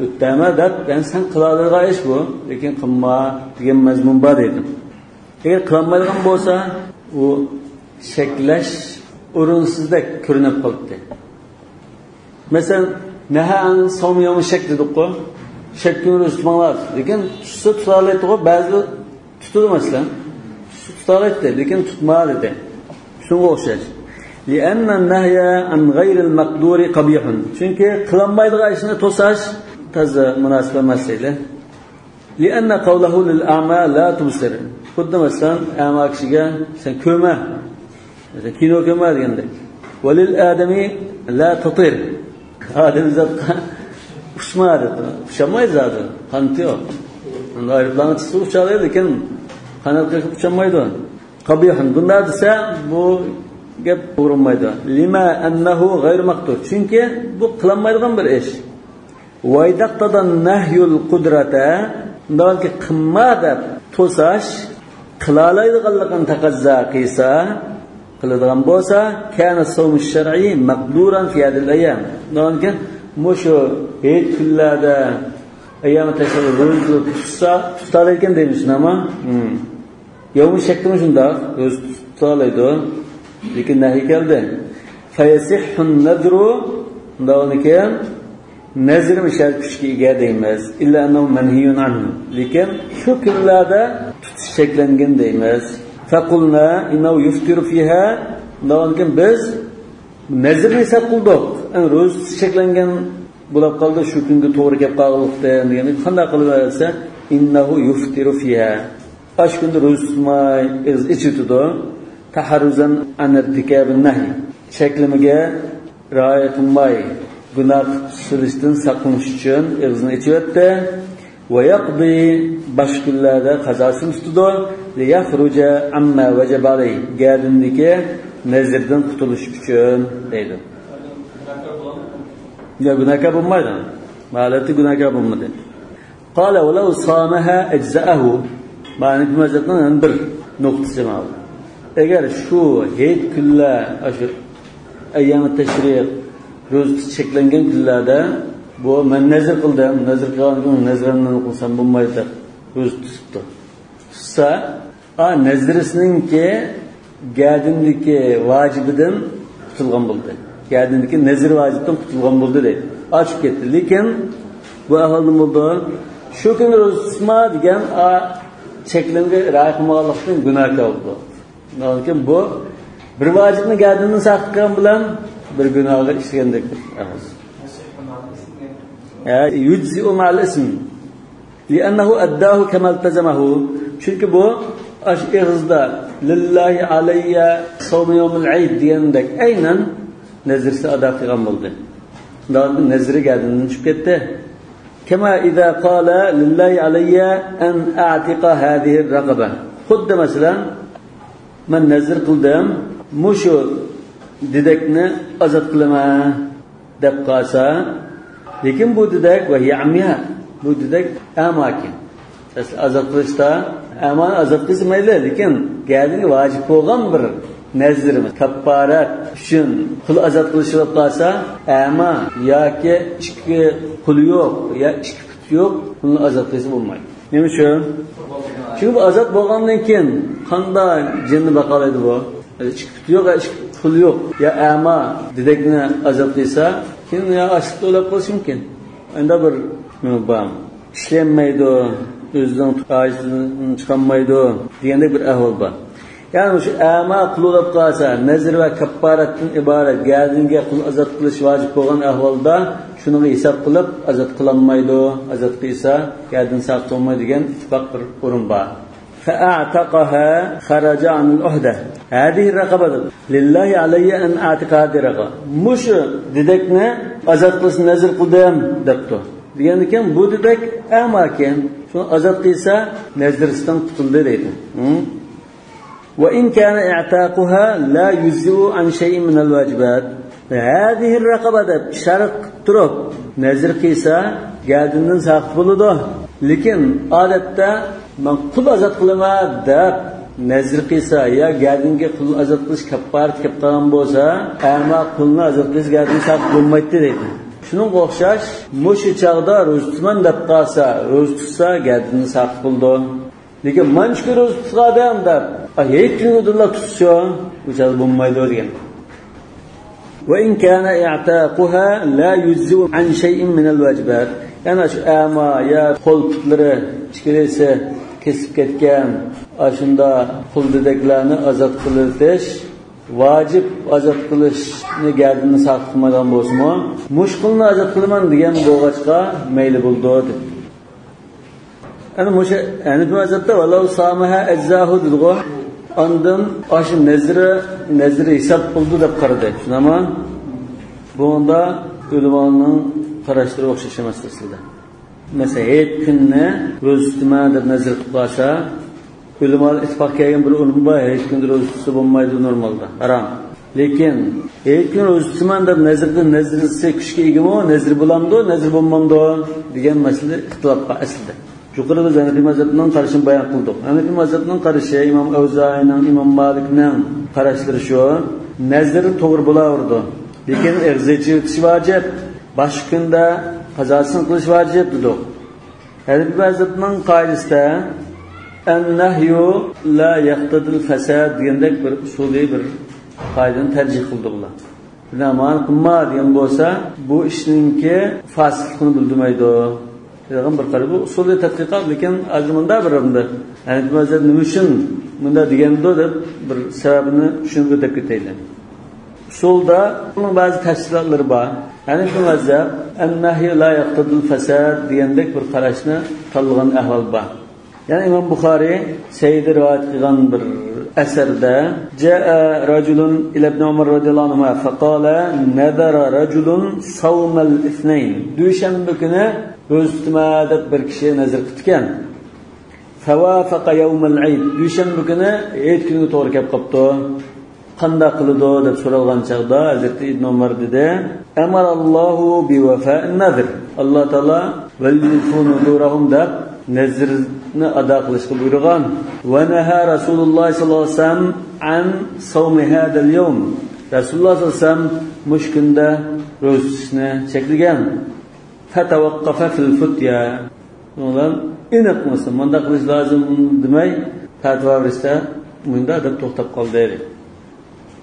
O'tdama deb, ya'ni sen qiladigan ish bu, lekin qilma degan mazmun bor edi. Agar qilmaydigan bo'lsa, u shaklash o'rinsizdek ko'rinib qoldi. Masalan, nahan somiyom shak dedik-ku. Shakni tutmalar, lekin su tutalaydi, ba'zi tutadi masalan. Su tutalaydi, lekin tutmaydi. Şunga o'xshash. لأن النهي عن غير المقدور قبيح. Çünkü qilmaydigan ishni to'sash toza munosib emas edi. لأن قوله للأعمى لا تبصر. Xuddi masalan, a'ma kishiga sen ko'ma. Mesela kino ko'ma degandek. وللآدم لا تطير. Odam zotga uçmaydi. Uçamaydi zaten. Qanti yo'q. Unda aeroplanga chiqib uchadi, lekin qanotga uçamaydi. Qabihun. Bunda desa bu gap to'g'rimaydi. Lima annahu g'ayr maqtur. Chunki bu qilinmaydigan bir ish. Vaydaqtadan nahyul qudrata, undanki qilma deb to'sash, qilalaydiganligini taqazzo qilsa, qiladigan bo'lsa, kana sawm shar'iy maqduran fi hadhihi al-ayyam. Undanki mushu hech kunlarda ayyam tashriq ro'za tutsa, tutar ekan deymiz, nima? Yavmu şeklini şunda öz tutalaydı. Lekin nahi geldi. Fayasihhun nadru davnike nazr mishal kuchga ega deymiz. Illa annahu manhiyun anhu. Lekin shu kunlarda tutish cheklangan deymiz. Faqulna innahu yuftiru fiha davnike biz nazrni hisob qildik. Ro'za cheklangan bo'lib qoldi, shu kunga to'g'ri kelib qoldi degani qanday qilib bo'lsa innahu yuftiru fiha. Ash kunda ro'za tutmay, ichitdi. Taharruzan an irtikabin nahy. Shaklimiga rioya qilmay, gunoh qilishdan saqlanish uchun o'zini ichibdi. Va yaqdi bashkullarda qazosini tutdi. Li yakhruja amma wajaba alayhi. Gadindiki nazrdan qutulish uchun deydi. Ya gunohkor bo'lmaydi. Ma'lati gunohkor bo'lmaydi. Qala wa law samaha ajza'ahu. Ma'ni bu mazhabning bir nuqtasi ma'lum. Agar shu hech kunlar, shu ayyam tashriq ro'za cheklangan kunlarda bu men nazr qildim, nazr qilgan kun nazrimni qilsam bo'lmaydi. Ro'za tutdi. Tutsa, nazrisininki gadindiki vajibidan qutulgan bo'ldi. Gadindiki nazr vojibdan qutulgan bo'ldi deydi. Ochib ketdi. Lekin bu ahvolda bo'ldi. Shu kun ro'za tutma degan cheklangan rahimollohning gunohkor bo'ldi. Lekin bu bir vojibni gadindan saqlagan bilan bir gunohga ishlagandek emas. يجزئ مع الاسم لأنه أداه كما التزمه. Çünkü bu ağızda lillahi aleyye savm yevmil eid diyendek aynen nezirsi ada qilgan bo'ldi. Daha nezri geldiğinden çıkıp gitti. Kema iza qala lillahi aleyye en a'tiqa hadihi raqaba. Xuddi mesela men nezir qildim, mushu didekni azat qilma deb qalsa, lekin bu didek va ya'miha, bu didek amakin. Azat qilishda aman azat qilmaydi, lekin geldiği vacib bo'lgan bir nezirimiz kapparat üçün kul azat qilishib qalsa, ama yoki ikki qul yo'q, ya ikki put yo'q, buni azat qilsa bo'lmaydi. Nima uchun? Çünkü bu azat bo'lgandan keyin qanday jinni baqalaydi bu? Ikki put yo'q, ikki qul yo'q, ya ama dedekni azat qilsa, keyin ya ashliqda o'lib qolishi mumkin. Unda bir bam ishlanmaydi, o'zidan ajizidan chiqolmaydi degandek bir ahvol bor. Yani şu ama qululab qalsa, nazr va kapparatdan iborat geldiğinge qul azat qilish vacib bo'lgan ahvolda shuni hisob qilib azat qilinmaydi, azat qilsa geldin saqt olmaydi degan ittifoq bir o'rin bor. Fa'ataqaha kharaja anil uhda. Hadihi raqabatu lillahi alayya an a'tiqa diraqa. Mush didekni azat qilish nazr qildim debdi. Degandan bu didek amaken shuni azat qilsa nazrdan qutuldi deydi. وإن كان اعتاقها لا يجزئ عن شيء من الواجبات. هذه الرقبة شرط ترك نذر قيسا geldiğinden saqt buludu. Lekin odatda men qul azat qilma deb nazr qilsa ya geldiğinge qul azat qilish kapparat kelib qolgan bo'lsa, ama qulni azat qilish geldiğinden saqt bo'lmaydi deydi. Şunun o'xshash, mush chaqda ro'za tutman deb qalsa, ro'za tutsa geldiğinden saqt bo'ldi. Lekin men shu ro'za tutgadim deb hech kunudullah tutsa, uçaz bo'lmaydi degan. Ve in kana i'taquha la yujzi an shay'in min al-wajibat. Yani şu ama ya qo'l putlari ichkirisi kesib ketgan, ashunda qul dedeklarni azat qilish vacib azat qilishni gardini saqt qilmagan bo'lsa-mu, mushqulni azat qilaman degan bo'g'achqa mayli bo'ldi deb. Ana musha yani bu azatda vallahi samaha ajzahu dilgo ondan aşı nezri hesap buldu deb qaradi. Shunama bunda ulamoning qarashlari o'xshash emas aslida. Mesela hech kunni ro'za tutma deb nazr qilib qolsa, ulamolar ittifoq kelgan bir ulim bor, hech kun ro'za tutsa bo'lmaydi normalda, harom. Lekin hech kun ro'za tutman deb nazrsi kuchga egami, nazr bo'lamdi, nazr bo'lmamdi degan masala ixtilof bor aslida. Yuqorida biz Hanefi mazhabining qarashini bayon qildik. Hanefi mazhabining qarashi İmam Avzaining, İmam Malikning qarashlari shu, nazr to'g'ri bo'laverdi. Lekin eg'zichi o'tish vojib, boshqa kunda qazosini qilish vojib dedik. Hanefi mazhabining qoidasida an-nahyu la yaqtadil fasad degandek bir usuliy bir qoidani tarjih qildilar. Naman qilma degan bo'lsa, bu ishninki fasidligini bildirmaydi. Degan bir qarab usulli tadqiqot lekin ajmunda birimda. Yani mazhab nima uchun bunda deganda deb bir sababini tushunib o'tib ketaylik. Usulda uning ba'zi tafsilotlari bor. Yani bu mazhab an-nahy la yaqtadil fasad degandek bir qarashni tanlagan ahvol bor. Yani İmam Buxoriy Sayyid rivoyat qilgan bir asarda jaa rajulun ila ibn Umar radhiyallohu anhu faqala nadara rajulun sawm al-ithnayn. Dushanba kuni ro'za tutma deb bir kishi nazr qilgan. Fawafaqa yawm al-eid. Dushanba kuni eid kuniga to'g'ri kelib qopti. Qanday qiladi deb so'ralgan chaqda Hazrat Ibn Umar dedi: "Amarallohu bi wafa'in nadr." Alloh taolo valifun nurahum deb nazrni ado qilishga buyurgan. Va naha Rasululloh sallallohu alayhi vasallam an sawm hada al-yawm. Rasululloh sallallohu alayhi vasallam mushkunda ro'za tutishni cheklagan. Fatawaqqafa fil futya. Ular aniq bo'lsa, bunda qilish lozim demay, fatvo bersa, bunda deb to'xtab qoldi.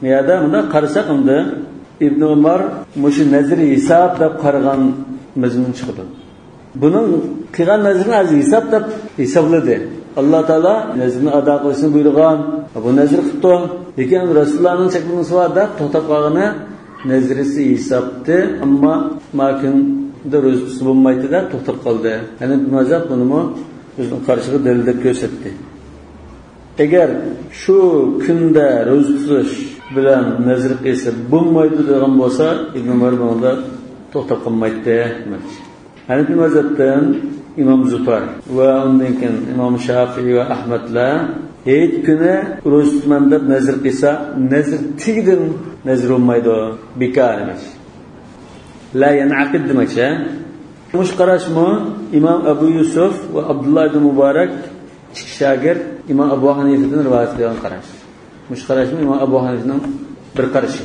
Niyada bunda qarasak unda Ibn Umar mushi nazri hisob deb qaragan mazmun chiqdi. Buning qilgan nazrini az hisob deb hisobladi. Alloh taolo nazrni ado qilishni buyurgan. Bu nazr qildi. Lekin Rasulullohning cheklanishi va deb to'xtab qolgani nazrisi hisobdi, ammo makin da ro'za tutsa bo'lmaydi deb to'xtab qoldi. Ya'ni mazhab buni o'zining qarshig'i dalil deb ko'rsatdi. Agar shu kunda ro'za tutish bilan nazr qilsa bo'lmaydi degan bo'lsa, Ibn Umar bunda to'xtab qolmaydi. Hanafi mazhabdan İmam Zufar ve ondan keyin İmam Şafii ve Ahmetler hech kuni ro'za tutman deb nazr qilsa, nazr tigdin nazr olmaydi, bekor emas. La yanaqid demakchi. Mush qarashmi İmam Abu Yusuf ve Abdullah ibn Mubarak shagird İmam Abu Hanifa'dan rivoyat qilgan qarash. Mush qarashmi İmam Abu Hanifa'ning bir qarashi.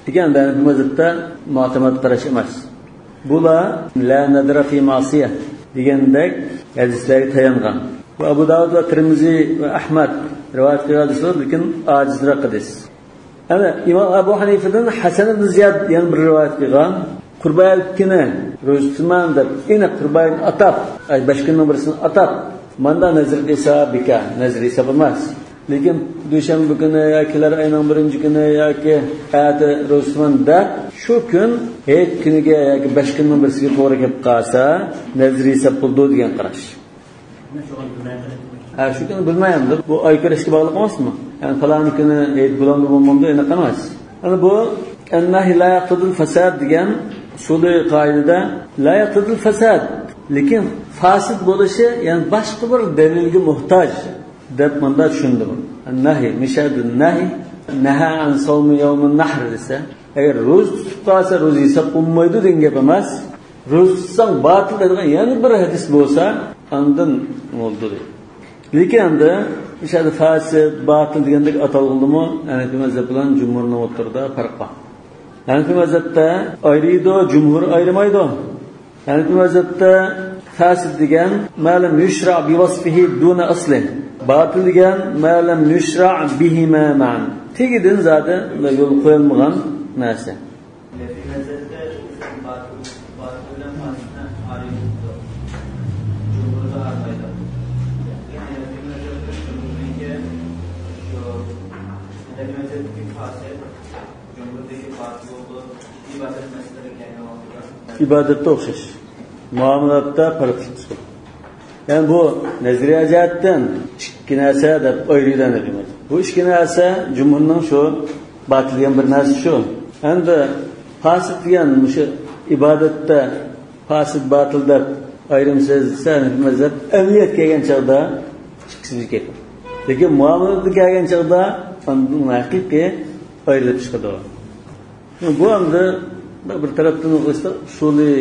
Deganda bu mazhabda mu'tamad qarash emas. Bular la nadra fi ma'siyah degandek hadislarga tayangan. Bu Abu Davud ve Tirmizi ve Ahmad rivoyat qilgan hadislar, lekin ojizroq hadis. Ana İmam Abu Hanifa'dan Hasan ibn Ziyad yana bir rivoyat qilgan. Qurban kuni ro'za tutman deb ina qurban atab, 5 kunning birisini atab, manda nazr qilsa bekor, nazr esa bo'lmas. Lekin dushanba kuni yokilar ayning 1-kuni yoki ati ro'za tutman deb shu kun hech kuniga yoki 5 kunning birisiga to'g'ri kelib qolsa, nazr esa bo'ldi degan qarash. Shu kuni bilmayman-da, bu oy ko'rishga bog'liq emasmi? Ya'ni falon kuni hech bo'lmadi bo'lmadi anaqa emas. Ana bu annahi la yaqtadul fasad degan usulü qoidada la yaqtadul fasad, lekin fasid bo'lishi, ya'ni boshqa bir dalilga muhtoj deb menda tushundim. Annahi mishadun nahi naha an sawmi yawmin nahr desa, agar ro'za tutib qolsa ro'za hisob bo'lmaydi degan gap emas. Ro'za tutsang batil degan yana bir hadis bo'lsa, andan bo'ldi. Lekin endi ishada fasid, batil degandek atalg'ildimi? Hanafi mazhab bilan jumhurning o'rtasida farq bor. Hanafi mazhabda ayrıydı, cumhur ayırmaydı. Hanafi mazhabda fasid degan ma'lam yushra bi wasfihi duna asli. Batil degan ma'lam yushra bihima ma'an. Tegidin zodi yo'l qo'yilmagan narsa. Hanafi mazhabda batil bilan fasidni ayrıydı. Cumhurda ayırmaydı. Hanafi mazhabda cumhurga shu Hanafi mazhabdagi fasid İbadette o'xshash. Muomalatda farq chiqadi. Yani bu nazariy jihatdan ikki narsa deb ayirgan emas. Bu ikki narsa jumhurning shu batilgan bir narsa shu. Endi fasid degan o'sha ibodatda fasid batil deb ayrimsiz mazhab amaliyat kelgan chog'da chiqishlik kerak. Lekin muomalatga kelgan chog'da haqiqiy ayrilib chiqadi. Bu anda bir tarafdan o'qishda usulli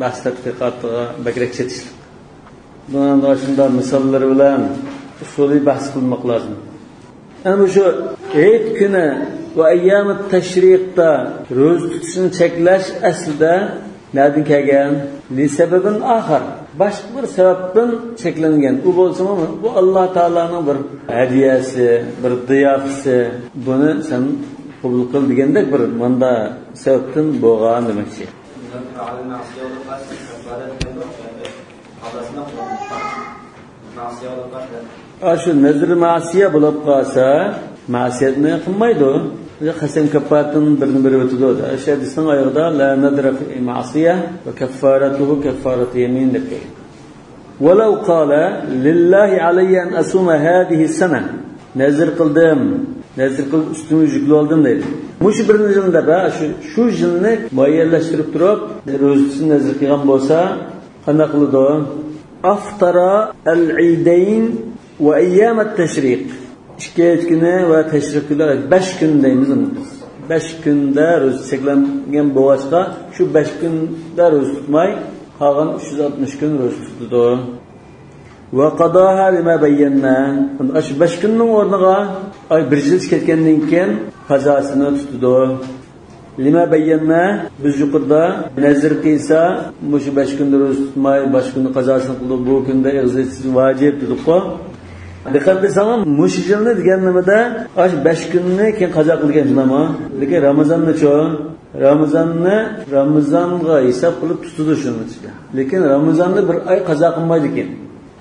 bahs tadqiqotiga bakrak chetish. Bundan boshqa misollar bilan usulli bahs qilmoq lozim. Ana shu hech kuni va ayyamut tashriqda ro'za tutishni cheklash aslida nereden kelgan? Li sababin axir. Başqa bir sababdan cheklangan. U bo'lsa-mu, bu Alloh taolaning bir hadiyasi, bir diyofasi. Buni sen qabul qil degandek bir manda sababdan bo'lgan demakchi. Shu nazr ma'siya bo'lib qolsa, ma'siyatni qilmaydi. Qasam kafaratning birini o'tadi. O'sha hadisning oyog'ida la nadra fi ma'siya va kaffaratuhu kaffaratu yamin deb kelgan. Walau qala lillahi alayya an asuma hadhihi sana. Nazr qildim. Nazr qilib ustimni yuklab oldim deydi. Mush bir yilda shu yilni muayyanlashtirib turib, ro'zasini nazr qilgan bo'lsa, qanday qiladi? Aftara al-eidayn va ayyam at-tashriq. 2 kuni va tashriq kunlari 5 kun deymiz uni. 5 kunda ro'za cheklangan bo'lsa, shu 5 kunda ro'za tutmay, qolgan 360 kun ro'za tutadi. Va qadaha lima bayyana. Shu 5 kunning o'rniga ay 1 yil ketgandan keyin qazosini tutadi. Lima bayyana biz yuqorida nazr qilsa, mush 5 kunda ro'za tutmay, 5 kunda qazosini qilib, bu kunda eg'izish vojib dedi-ku. Diqqat qilsam, mush yilni degan nimada, 5 kunni keyin qazo qilgan jilama, lekin Ramazonni-chi? Ramazonga hisob qilib tutadi shuni. Lekin Ramazonni bir oy qazo qilmaydi ekan.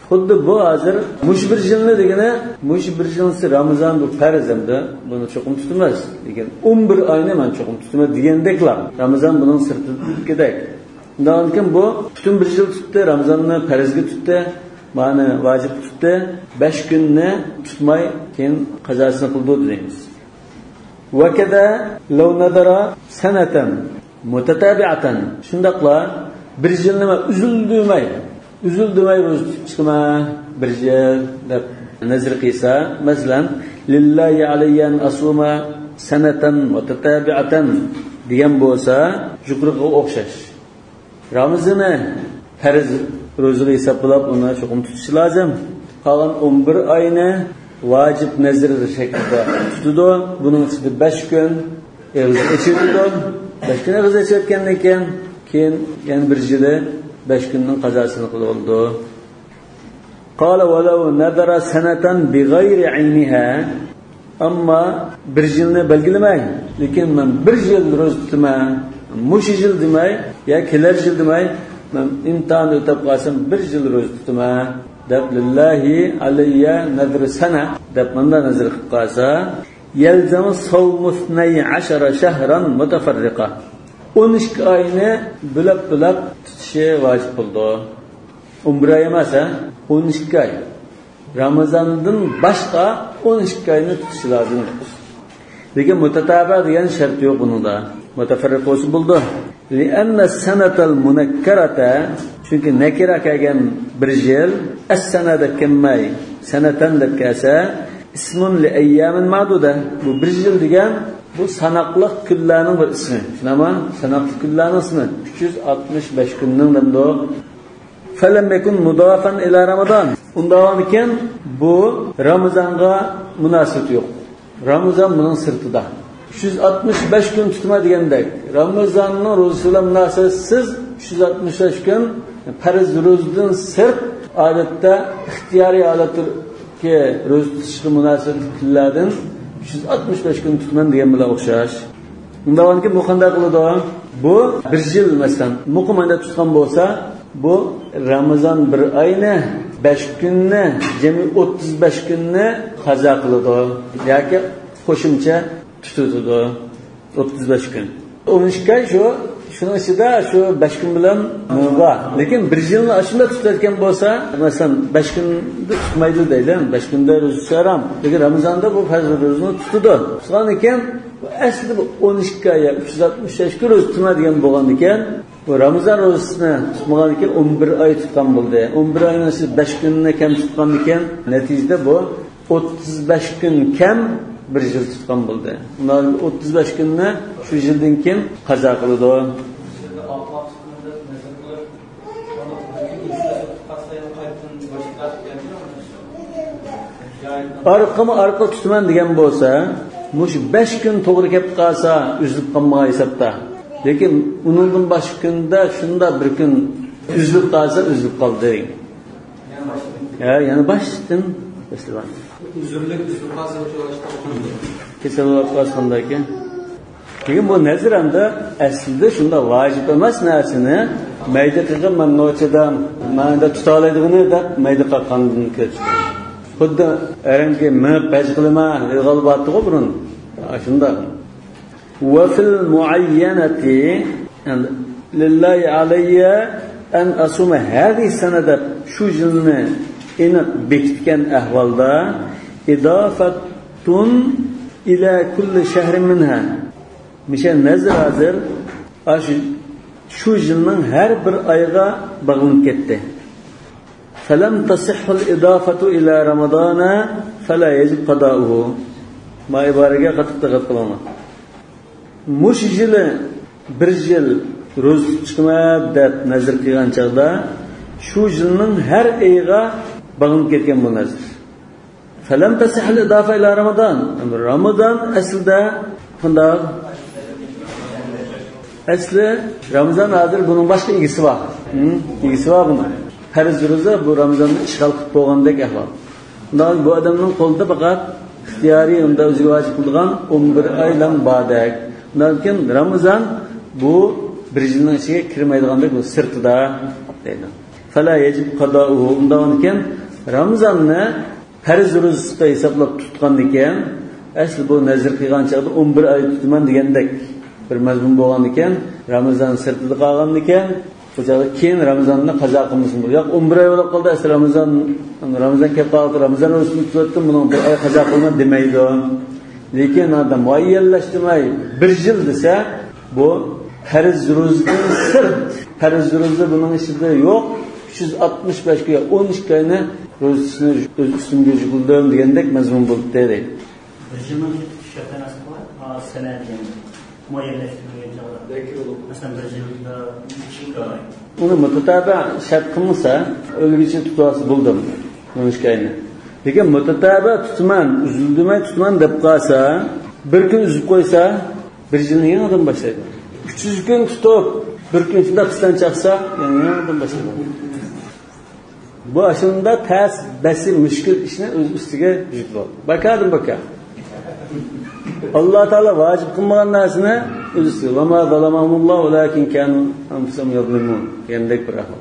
Xuddi bu hozir mush bir yilni degani, mush bir yilsi Ramazon bu farzamda, buni cho'qim tutmas. Lekin 11 oyni men cho'qim tutmas degandeklar. Ramazon buning sirtida kerak. Undan keyin bu butun bir yil tutdi, Ramazonni farzga tutdi, ma'ni vojib tutdi, 5 kunni tutmay keyin qazosini qildi deymiz. Va kada law nadara sanatan mutatabi'atan. Shundaqla bir yil nima uzildimay ro'za tutishma bir yil deb nazr qilsa, masalan, lillahi alayyan asuma sanatan mutatabi'atan degan bo'lsa, shukriga o'xshash. Ramazonni farz ro'zaga hisoblab uni cho'qim tutish lozim. Qolgan 11 oyni vojib nazr shaklida tutdi. Buning ichida 5 kun eg'iz ichirdi. 5 kun eg'iz ichayotgandan keyin yana bir yili 5 kunning qazosini qilib oldi. Qala walau nadara sanatan bighayri ayniha, amma bir yilni belgilamay, lekin men bir yil ro'za tutaman, mush yil demay, ya kelar yil demay, men imtihon o'tab qolsam bir yil ro'za tutaman deb lillahi alayya nadr sana deb menda nazr qilib qolsa, yalzamu sawmu 12 shahran mutafarriqa. 12 oyni bilab tutishi vojib bo'ldi. 11 oy emas, 12 oy. Ramazondan boshqa 12 oyni tutish lozim. Lekin mutatabi degan shart yo'q buningda. Mutafarriq bo'lsa bo'ldi. Li'anna sanatal munakkarata, chunki nakira kelgan bir yil as-sanada kelmay, sanatan deb kelsa, ismun li ayyamin ma'duda. Bu bir yil degan bu sanoqli kunlarning bir ismi. Shunami? Sanoqli kunlarning ismi 365 kunning namdo. Falam yakun mudafan ila Ramazon. Undan keyin bu Ramazonga munosib yo'q. Ramazon buning sirtida. 365 kun tutma degandek, Ramazonning ro'zasi bilan munosabatsiz 365 kun farz ro'zadan sirt odatda ixtiyoriy holatga ro'za tutishga munosib kunlardan 365 kun tutman degan bilan o'xshash. Undan keyin bu qanday qiladi? Bu bir yil masalan muqimanda tutgan bo'lsa, bu Ramazon bir oyni 5 kunni, jami 35 kunni qazo qiladi yoki qo'shimcha tutadi 35 kun. 12 oy shuning ichida shu 5 kun bilan bor. Lekin bir yilni ashunda tutayotgan bo'lsa, masalan 5 kunni tutmaydi deydi. 5 kunda ro'za tutsaram. Lekin Ramazonda bu farz ro'zani tutadi. Shundan keyin aslida bu 12 oy 365 kun ro'za tutmaydigan bo'lgandan keyin bu Ramazon ro'zasini tutmagandan keyin 11 oy tutgan bo'ldi. 11 oyni siz 5 kunni kam tutgandan keyin natijada bu 35 kun kam bir yil tutgan bo'ldi. Undan 35 kunni shu yildan keyin qazo qiladi. Arqa tutman degan bo'lsa, mush 5 kun to'g'ri kelib qolsa, uzilib qolmay hisobda. Lekin uningdan boshqa kunda shunda bir kun uzilib qolsa, uzilib qoldi. Yana boshdan başlayalım. Uzurlik qolsa o'sha kesilib qolganda ekan. Lekin bu nazaranda aslida shunda vojib emas narsani mayda qilib men nochadam menda tuta oladiganini deb mayda qilgandan keyin xuddi arangi men baj qilaman g'albatdi burun shunda wa fil muayyanati lillahi alayya an asuma hadhihi sanada shu yilni aniq bekitgan ahvolda idofatun ila kulli shahrin minha mishan nazar hozir shu yilning har bir oyga bog'lanib ketdi. Falam tasihhu al-idafatu ila ramadana fala yajib qada'uhu. Ma ibaraga qattiq qilaman. Mush yili bir yil ro'za tutishma deb nazar qilgan chaqda shu yilning har oyiga bog'lanib ketgan bu nazar. Falam tasihhu al-idafa ila ramadan. Ramazon aslida bunday asli Ramazon hozir buning boshqa egisi bor. Egisi bor buni. Farz ro'za bu Ramazonni ishg'ol qilib qo'ygandek ahvol. Undan bu odamning qo'lida faqat ixtiyoriy unda o'ziga vojib qilgan 11 oydan ba'dak. Undan keyin Ramazon bu bir yilning ichiga kirmaydigandek bu sirtida deydi. Fala yajib qada'uhu. Undan keyin Ramazonni farz ro'zasida hisoblab tutgandan keyin asli bu nazr qilgan chaqda 11 oy tutaman degandek bir mazmun bo'lgan ekan, Ramazon sirtida qolgan ekan, o'sha keyin Ramazonni qazo qilmasin. Yo'q, 11 oy bo'lib qoldi, asli Ramazon kelib qoldi, Ramazon o'sini tutdim, buni bir oy qazo qilma demaydi. Lekin adam muayyanlashtirmay 1 yil desa, bu farz ro'zadan sirt. Farz ro'za buning ichida yo'q. 365 kun 12 oyni ro'zasini o'z ustimga yugurdim degandek mazmun bo'ldi deydi. Bir yilning shatanasi bor, sanadi muayyanlashtirilgan joyda. Masalan, bir yilda 2 oy. Uni mutatabi shart qilmasa, o'lgicha tutasi bo'ldim. 12 oyni. Lekin mutatabi tutman, uzildimay tutman deb qolsa, bir kun uzib qo'ysa, 1 yilni yangidan boshlaydi. 300 kun tutib, bir kun ichida qisdan chaqsa, yangidan boshlaydi. Bu aslında ters, besi, müşkül işine öz üstüge yüklü oldu. Bakadım baka. Allah Teala vacip kılmayan narsine öz üstüge. وَمَا ظَلَمَهُمُ اللّٰهُ وَلَاكِنْ كَانُوا أَنْفُسَهُمْ يَظْلِمُونَ. Kendek bırakma.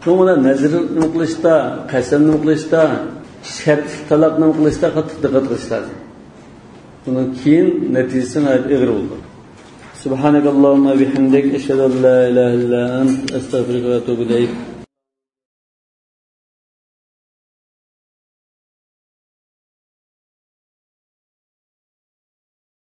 Sonra nezir kılışta, kasem kılışta, şert talak kılışta katı dikkat kılışlar. Bunun keyin neticesine ağır oldu. Subhanakallahumma bihamdik, eşhedü en la ilahe illa ent, estağfiruke ve etûbü ileyk.